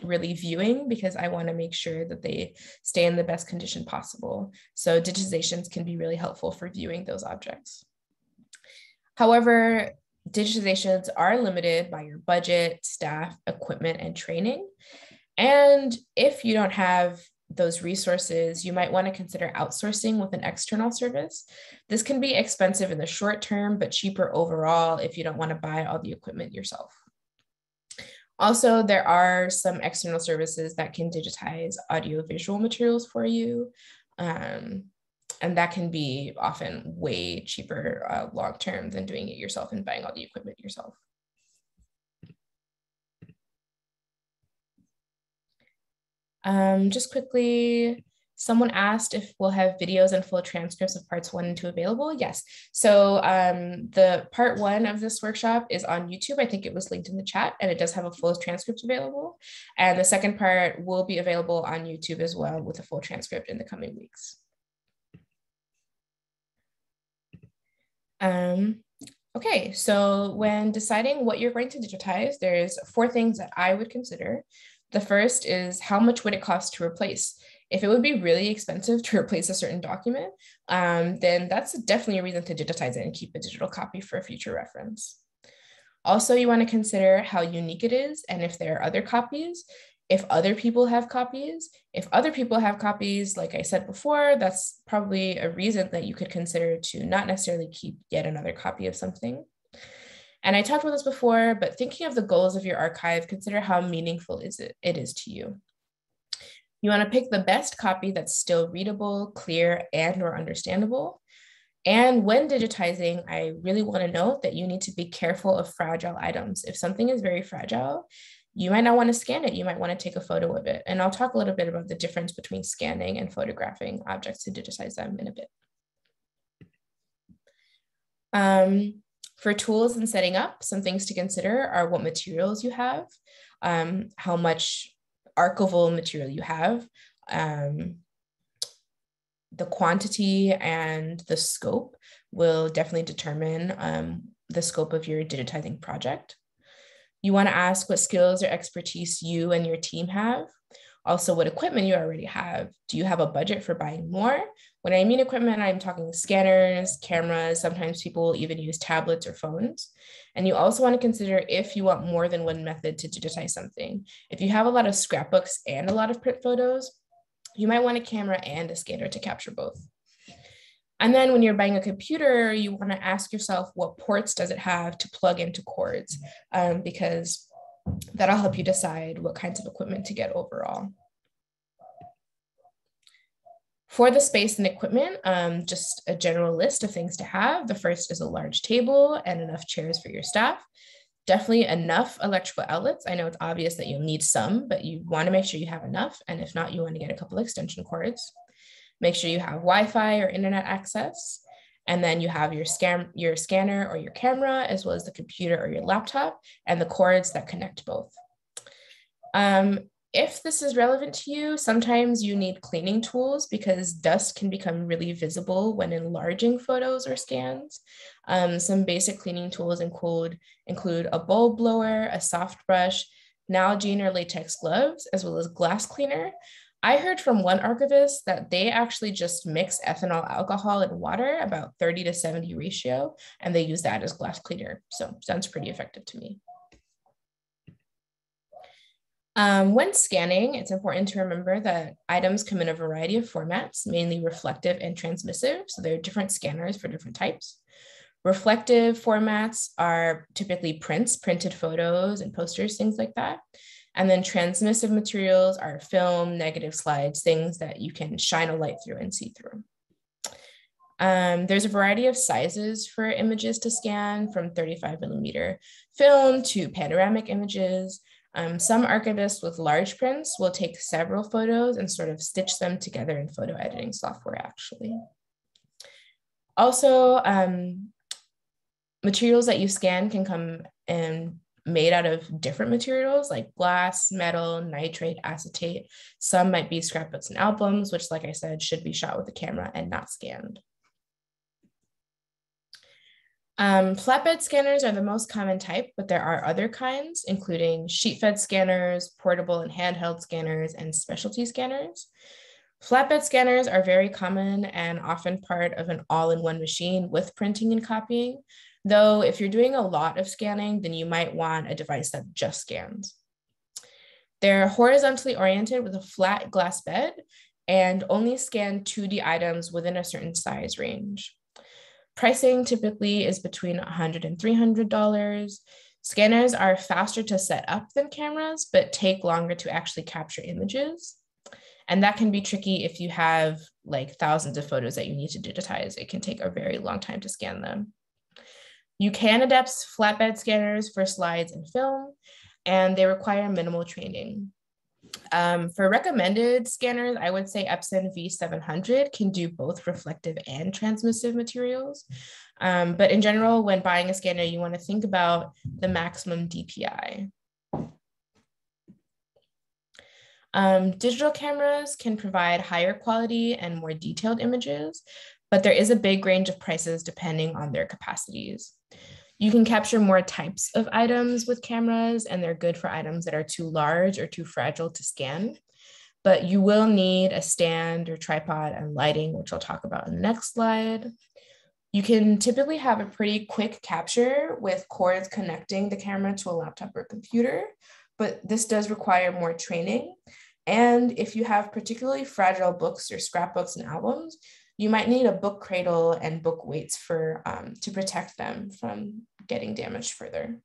A: really viewing because I want to make sure that they stay in the best condition possible. So digitizations can be really helpful for viewing those objects. However, digitizations are limited by your budget, staff, equipment, and training. And if you don't have those resources, you might want to consider outsourcing with an external service. This can be expensive in the short term, but cheaper overall if you don't want to buy all the equipment yourself. Also, there are some external services that can digitize audiovisual materials for you. And that can be often way cheaper long-term than doing it yourself and buying all the equipment yourself. Just quickly, someone asked if we'll have videos and full transcripts of parts 1 and 2 available. Yes. So the part 1 of this workshop is on YouTube. I think it was linked in the chat, and it does have a full transcript available. And the second part will be available on YouTube as well with a full transcript in the coming weeks. Okay, so when deciding what you're going to digitize, there's 4 things that I would consider. The first is how much would it cost to replace? If it would be really expensive to replace a certain document, then that's definitely a reason to digitize it and keep a digital copy for future reference. Also, you want to consider how unique it is and if there are other copies, if other people have copies. If other people have copies, like I said before, that's probably a reason that you could consider to not necessarily keep yet another copy of something. And I talked about this before, but thinking of the goals of your archive, consider how meaningful it is to you. You want to pick the best copy that's still readable, clear, and/or understandable. And when digitizing, I really want to note that you need to be careful of fragile items. If something is very fragile, You might not want to scan it. You might want to take a photo of it. And I'll talk a little bit about the difference between scanning and photographing objects to digitize them in a bit. For tools and setting up, some things to consider are what materials you have, how much archival material you have, the quantity and the scope will definitely determine the scope of your digitizing project. You want to ask what skills or expertise you and your team have. Also, what equipment you already have. Do you have a budget for buying more? When I mean equipment, I'm talking scanners, cameras. Sometimes people will even use tablets or phones. And you also want to consider if you want more than one method to digitize something. If you have a lot of scrapbooks and a lot of print photos, you might want a camera and a scanner to capture both. And then when you're buying a computer, you want to ask yourself, what ports does it have to plug into cords? Because that'll help you decide what kinds of equipment to get overall. For the space and equipment, just a general list of things to have. The first is a large table and enough chairs for your staff. Definitely enough electrical outlets. I know it's obvious that you'll need some, but you want to make sure you have enough. And if not, you want to get a couple extension cords. Make sure you have Wi-Fi or internet access. And then you have your scanner or your camera, as well as the computer or your laptop, and the cords that connect both. If this is relevant to you, sometimes you need cleaning tools because dust can become really visible when enlarging photos or scans. Some basic cleaning tools include a bowl blower, a soft brush, Nalgene or latex gloves, as well as glass cleaner. I heard from one archivist that they actually just mix ethanol alcohol and water, about 30 to 70 ratio, and they use that as glass cleaner. So sounds pretty effective to me. When scanning, it's important to remember that items come in a variety of formats, mainly reflective and transmissive. So there are different scanners for different types. Reflective formats are typically printed photos and posters, things like that. And then transmissive materials are film, negative slides, things that you can shine a light through and see through. There's a variety of sizes for images to scan, from 35mm film to panoramic images. Some archivists with large prints will take several photos and sort of stitch them together in photo editing software, actually. Also, materials that you scan can come in made out of different materials like glass, metal, nitrate, acetate. Some might be scrapbooks and albums, which, like I said, should be shot with a camera and not scanned. Flatbed scanners are the most common type, but there are other kinds, including sheet-fed scanners, portable and handheld scanners, and specialty scanners. Flatbed scanners are very common and often part of an all-in-one machine with printing and copying. Though if you're doing a lot of scanning, then you might want a device that just scans. They're horizontally oriented with a flat glass bed and only scan 2D items within a certain size range. Pricing typically is between $100 and $300. Scanners are faster to set up than cameras, but take longer to actually capture images. And that can be tricky if you have like thousands of photos that you need to digitize. It can take a very long time to scan them. You can adapt flatbed scanners for slides and film, and they require minimal training. For recommended scanners, I would say Epson V700 can do both reflective and transmissive materials. But in general, when buying a scanner, you want to think about the maximum DPI. Digital cameras can provide higher quality and more detailed images, but there is a big range of prices depending on their capacities. You can capture more types of items with cameras, and they're good for items that are too large or too fragile to scan. But you will need a stand or tripod and lighting, which I'll talk about in the next slide. You can typically have a pretty quick capture with cords connecting the camera to a laptop or computer, but this does require more training. And if you have particularly fragile books or scrapbooks and albums, you might need a book cradle and book weights to protect them from getting damaged further.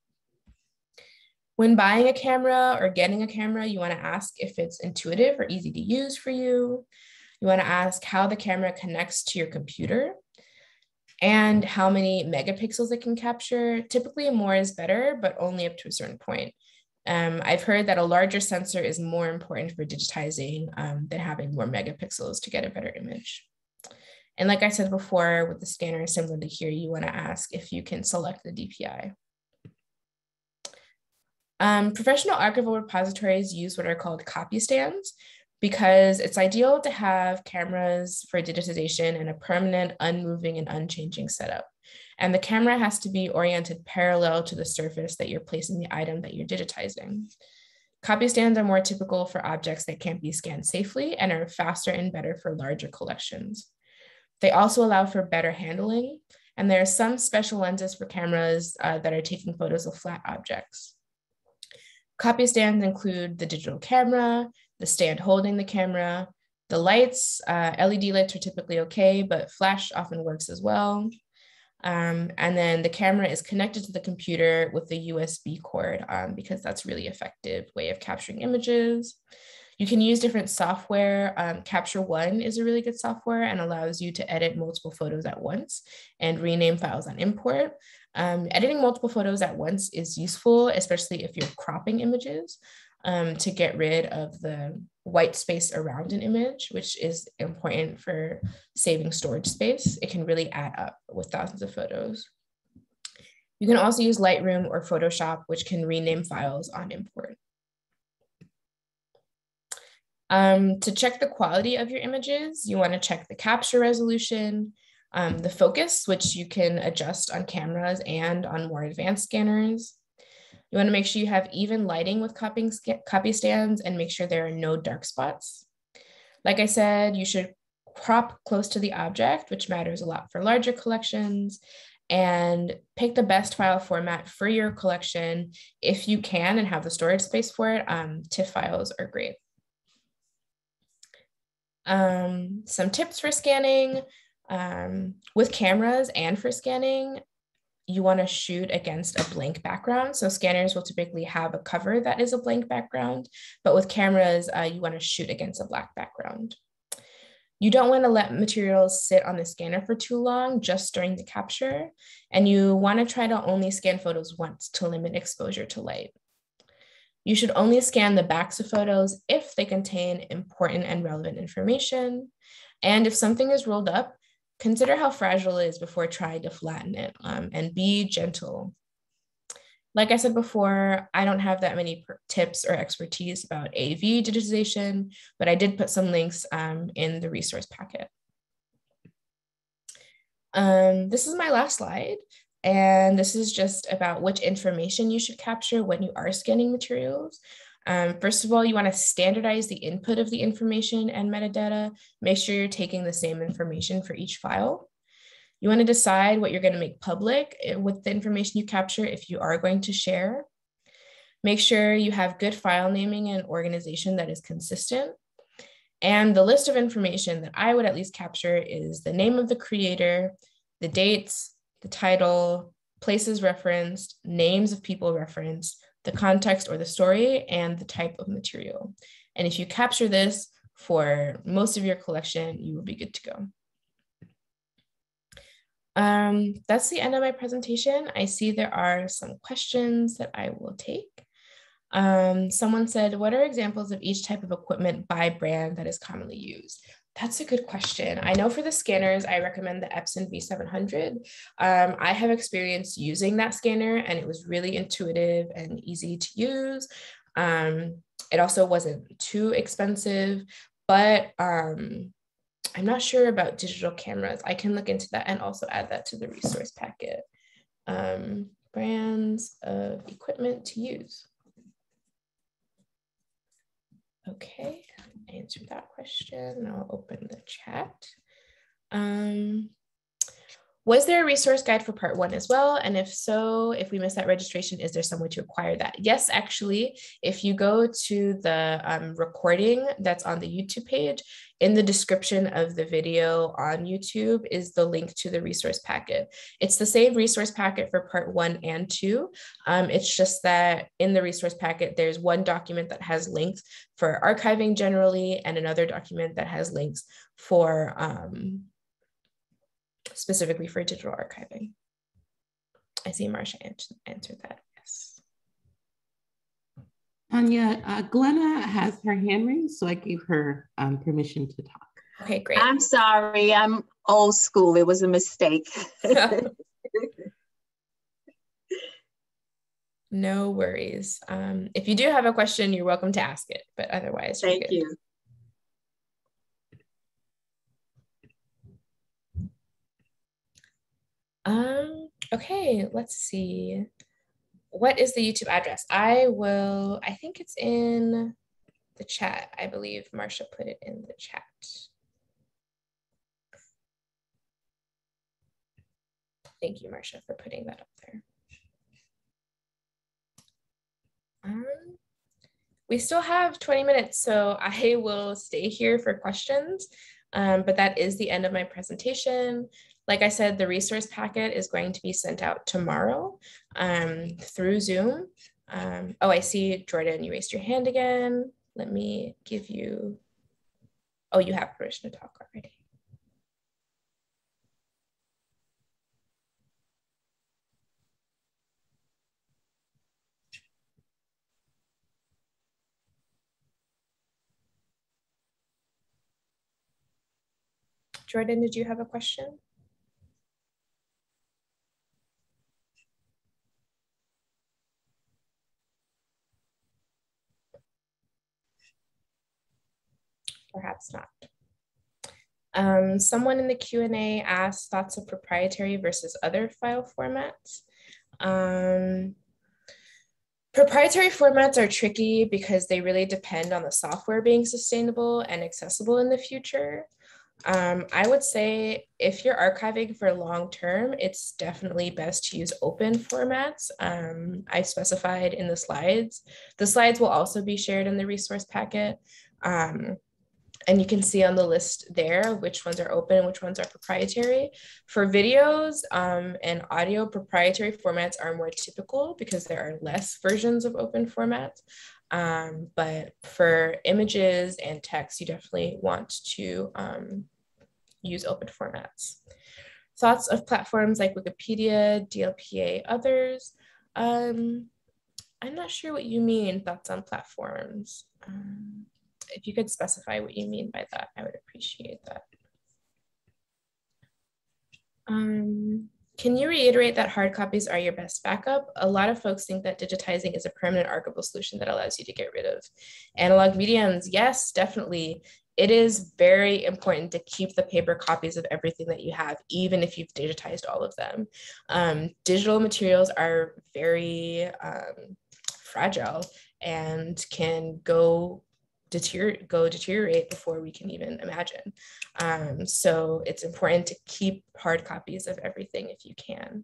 A: When buying a camera or getting a camera, you want to ask if it's intuitive or easy to use for you. You want to ask how the camera connects to your computer and how many megapixels it can capture. Typically more is better, but only up to a certain point. I've heard that a larger sensor is more important for digitizing than having more megapixels to get a better image. And like I said before, with the scanner, similar to here, you want to ask if you can select the DPI. Professional archival repositories use what are called copy stands because it's ideal to have cameras for digitization in a permanent, unmoving, and unchanging setup. And the camera has to be oriented parallel to the surface that you're placing the item that you're digitizing. Copy stands are more typical for objects that can't be scanned safely and are faster and better for larger collections. They also allow for better handling, and there are some special lenses for cameras that are taking photos of flat objects. Copy stands include the digital camera, the stand holding the camera, the lights. LED lights are typically okay, but flash often works as well. And then the camera is connected to the computer with the USB cord because that's a really effective way of capturing images. You can use different software. Capture One is a really good software and allows you to edit multiple photos at once and rename files on import. Editing multiple photos at once is useful, especially if you're cropping images to get rid of the white space around an image, which is important for saving storage space. It can really add up with thousands of photos. You can also use Lightroom or Photoshop, which can rename files on import. To check the quality of your images, you want to check the capture resolution, the focus, which you can adjust on cameras and on more advanced scanners. You want to make sure you have even lighting with copy stands and make sure there are no dark spots. Like I said, you should crop close to the object, which matters a lot for larger collections, and pick the best file format for your collection if you can and have the storage space for it. TIFF files are great. Some tips for scanning. With cameras and for scanning, you want to shoot against a blank background. So scanners will typically have a cover that is a blank background, but with cameras, you want to shoot against a black background. You don't want to let materials sit on the scanner for too long just during the capture, and you want to try to only scan photos once to limit exposure to light. You should only scan the backs of photos if they contain important and relevant information. And if something is rolled up, consider how fragile it is before trying to flatten it, and be gentle. Like I said before, I don't have that many tips or expertise about AV digitization, but I did put some links in the resource packet. This is my last slide. And this is just about which information you should capture when you are scanning materials. First of all, you want to standardize the input of the information and metadata. Make sure you're taking the same information for each file. You want to decide what you're going to make public with the information you capture if you are going to share. Make sure you have good file naming and organization that is consistent. And the list of information that I would at least capture is the name of the creator, the dates, the title, places referenced, names of people referenced, the context or the story, and the type of material. And if you capture this for most of your collection, you will be good to go. That's the end of my presentation. I see there are some questions that I will take. Someone said, what are examples of each type of equipment by brand that is commonly used? That's a good question. I know for the scanners, I recommend the Epson V700. I have experience using that scanner and it was really intuitive and easy to use. It also wasn't too expensive, but I'm not sure about digital cameras. I can look into that and also add that to the resource packet. Brands of equipment to use. Okay, I answered that question. I'll open the chat. Was there a resource guide for part 1 as well? And if so, if we missed that registration, is there some way to acquire that? Yes, actually, if you go to the recording that's on the YouTube page, in the description of the video on YouTube is the link to the resource packet. It's the same resource packet for part 1 and 2. It's just that in the resource packet, there's one document that has links for archiving generally and another document that has links for specifically for digital archiving. I see Marsha answered that, yes.
B: Tanya, Glenna has her hand raised, so I gave her permission to talk.
A: Okay, great.
D: I'm sorry, I'm old school. It was a mistake.
A: No worries. If you do have a question, you're welcome to ask it, but otherwise, you're
D: Thank
A: good.
D: you.
A: Okay, let's see. What is the YouTube address? I think it's in the chat. I believe Marsha put it in the chat. Thank you, Marsha, for putting that up there. We still have 20 minutes, so I will stay here for questions, but that is the end of my presentation. Like I said, the resource packet is going to be sent out tomorrow through Zoom. Oh, I see, Jordan, you raised your hand again. Let me give you, oh, you have permission to talk already. Jordan, did you have a question? Perhaps not. Someone in the Q&A asked thoughts of proprietary versus other file formats. Proprietary formats are tricky because they really depend on the software being sustainable and accessible in the future. I would say if you're archiving for long term, it's definitely best to use open formats. I specified in the slides. The slides will also be shared in the resource packet. And you can see on the list there which ones are open and which ones are proprietary. For videos and audio, proprietary formats are more typical because there are less versions of open formats. But for images and text, you definitely want to use open formats. Thoughts of platforms like Wikipedia, DLPA, others. I'm not sure what you mean, thoughts on platforms. If you could specify what you mean by that, I would appreciate that. Can you reiterate that hard copies are your best backup? A lot of folks think that digitizing is a permanent archival solution that allows you to get rid of analog mediums. Yes, definitely. It is very important to keep the paper copies of everything that you have, even if you've digitized all of them. Digital materials are very fragile and can go deteriorate before we can even imagine. So it's important to keep hard copies of everything if you can.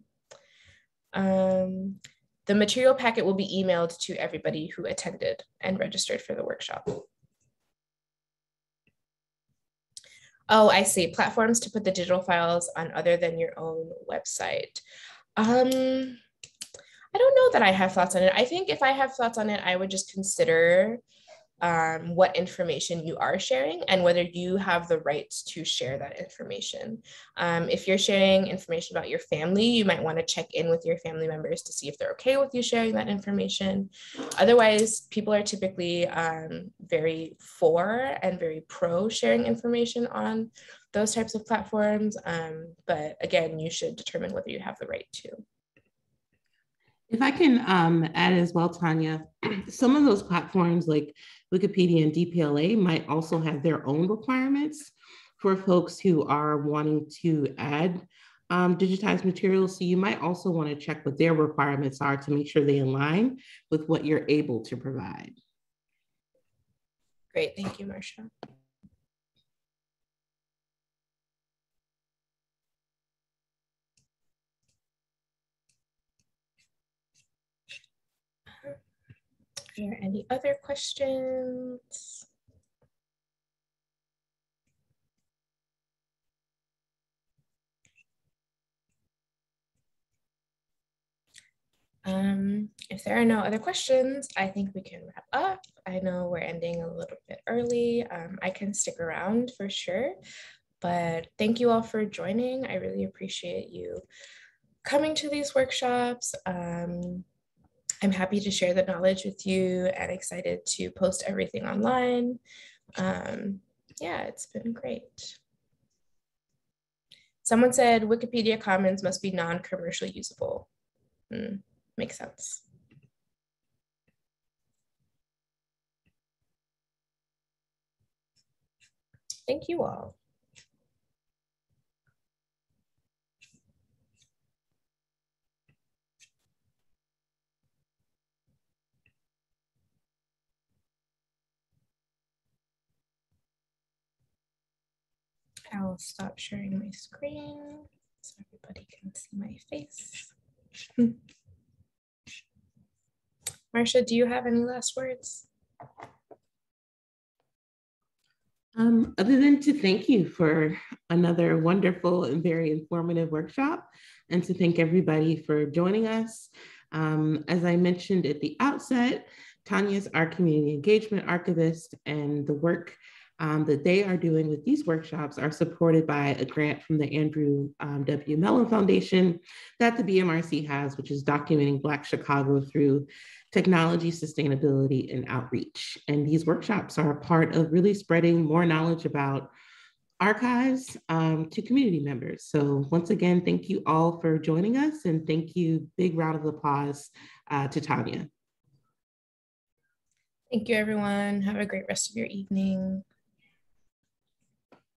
A: The material packet will be emailed to everybody who attended and registered for the workshop. Oh, I see. Platforms to put the digital files on other than your own website. I don't know that I have thoughts on it. I think if I have thoughts on it, I would just consider what information you are sharing and whether you have the rights to share that information. If you're sharing information about your family, you might want to check in with your family members to see if they're okay with you sharing that information. Otherwise, people are typically very for and very pro sharing information on those types of platforms. But again, you should determine whether you have the right to.
B: If I can add as well, Tanya, some of those platforms like Wikipedia and DPLA might also have their own requirements for folks who are wanting to add digitized materials. So you might also want to check what their requirements are to make sure they align with what you're able to provide.
A: Great, thank you, Marsha. Are there any other questions? If there are no other questions, I think we can wrap up. I know we're ending a little bit early. I can stick around for sure, but thank you all for joining. I really appreciate you coming to these workshops. I'm happy to share the knowledge with you and excited to post everything online. Yeah, it's been great. Someone said Wikipedia Commons must be non-commercial usable. Makes sense. Thank you all. I'll stop sharing my screen so everybody can see my face. Marcia, do you have any last words?
B: Other than to thank you for another wonderful and very informative workshop, and to thank everybody for joining us. As I mentioned at the outset, Tanya's our community engagement archivist, and the work that they are doing with these workshops are supported by a grant from the Andrew W. Mellon Foundation that the BMRC has, which is documenting Black Chicago through technology, sustainability, and outreach. And these workshops are a part of really spreading more knowledge about archives to community members. So once again, thank you all for joining us, and thank you, big round of applause to Tanya.
A: Thank you, everyone. Have a great rest of your evening.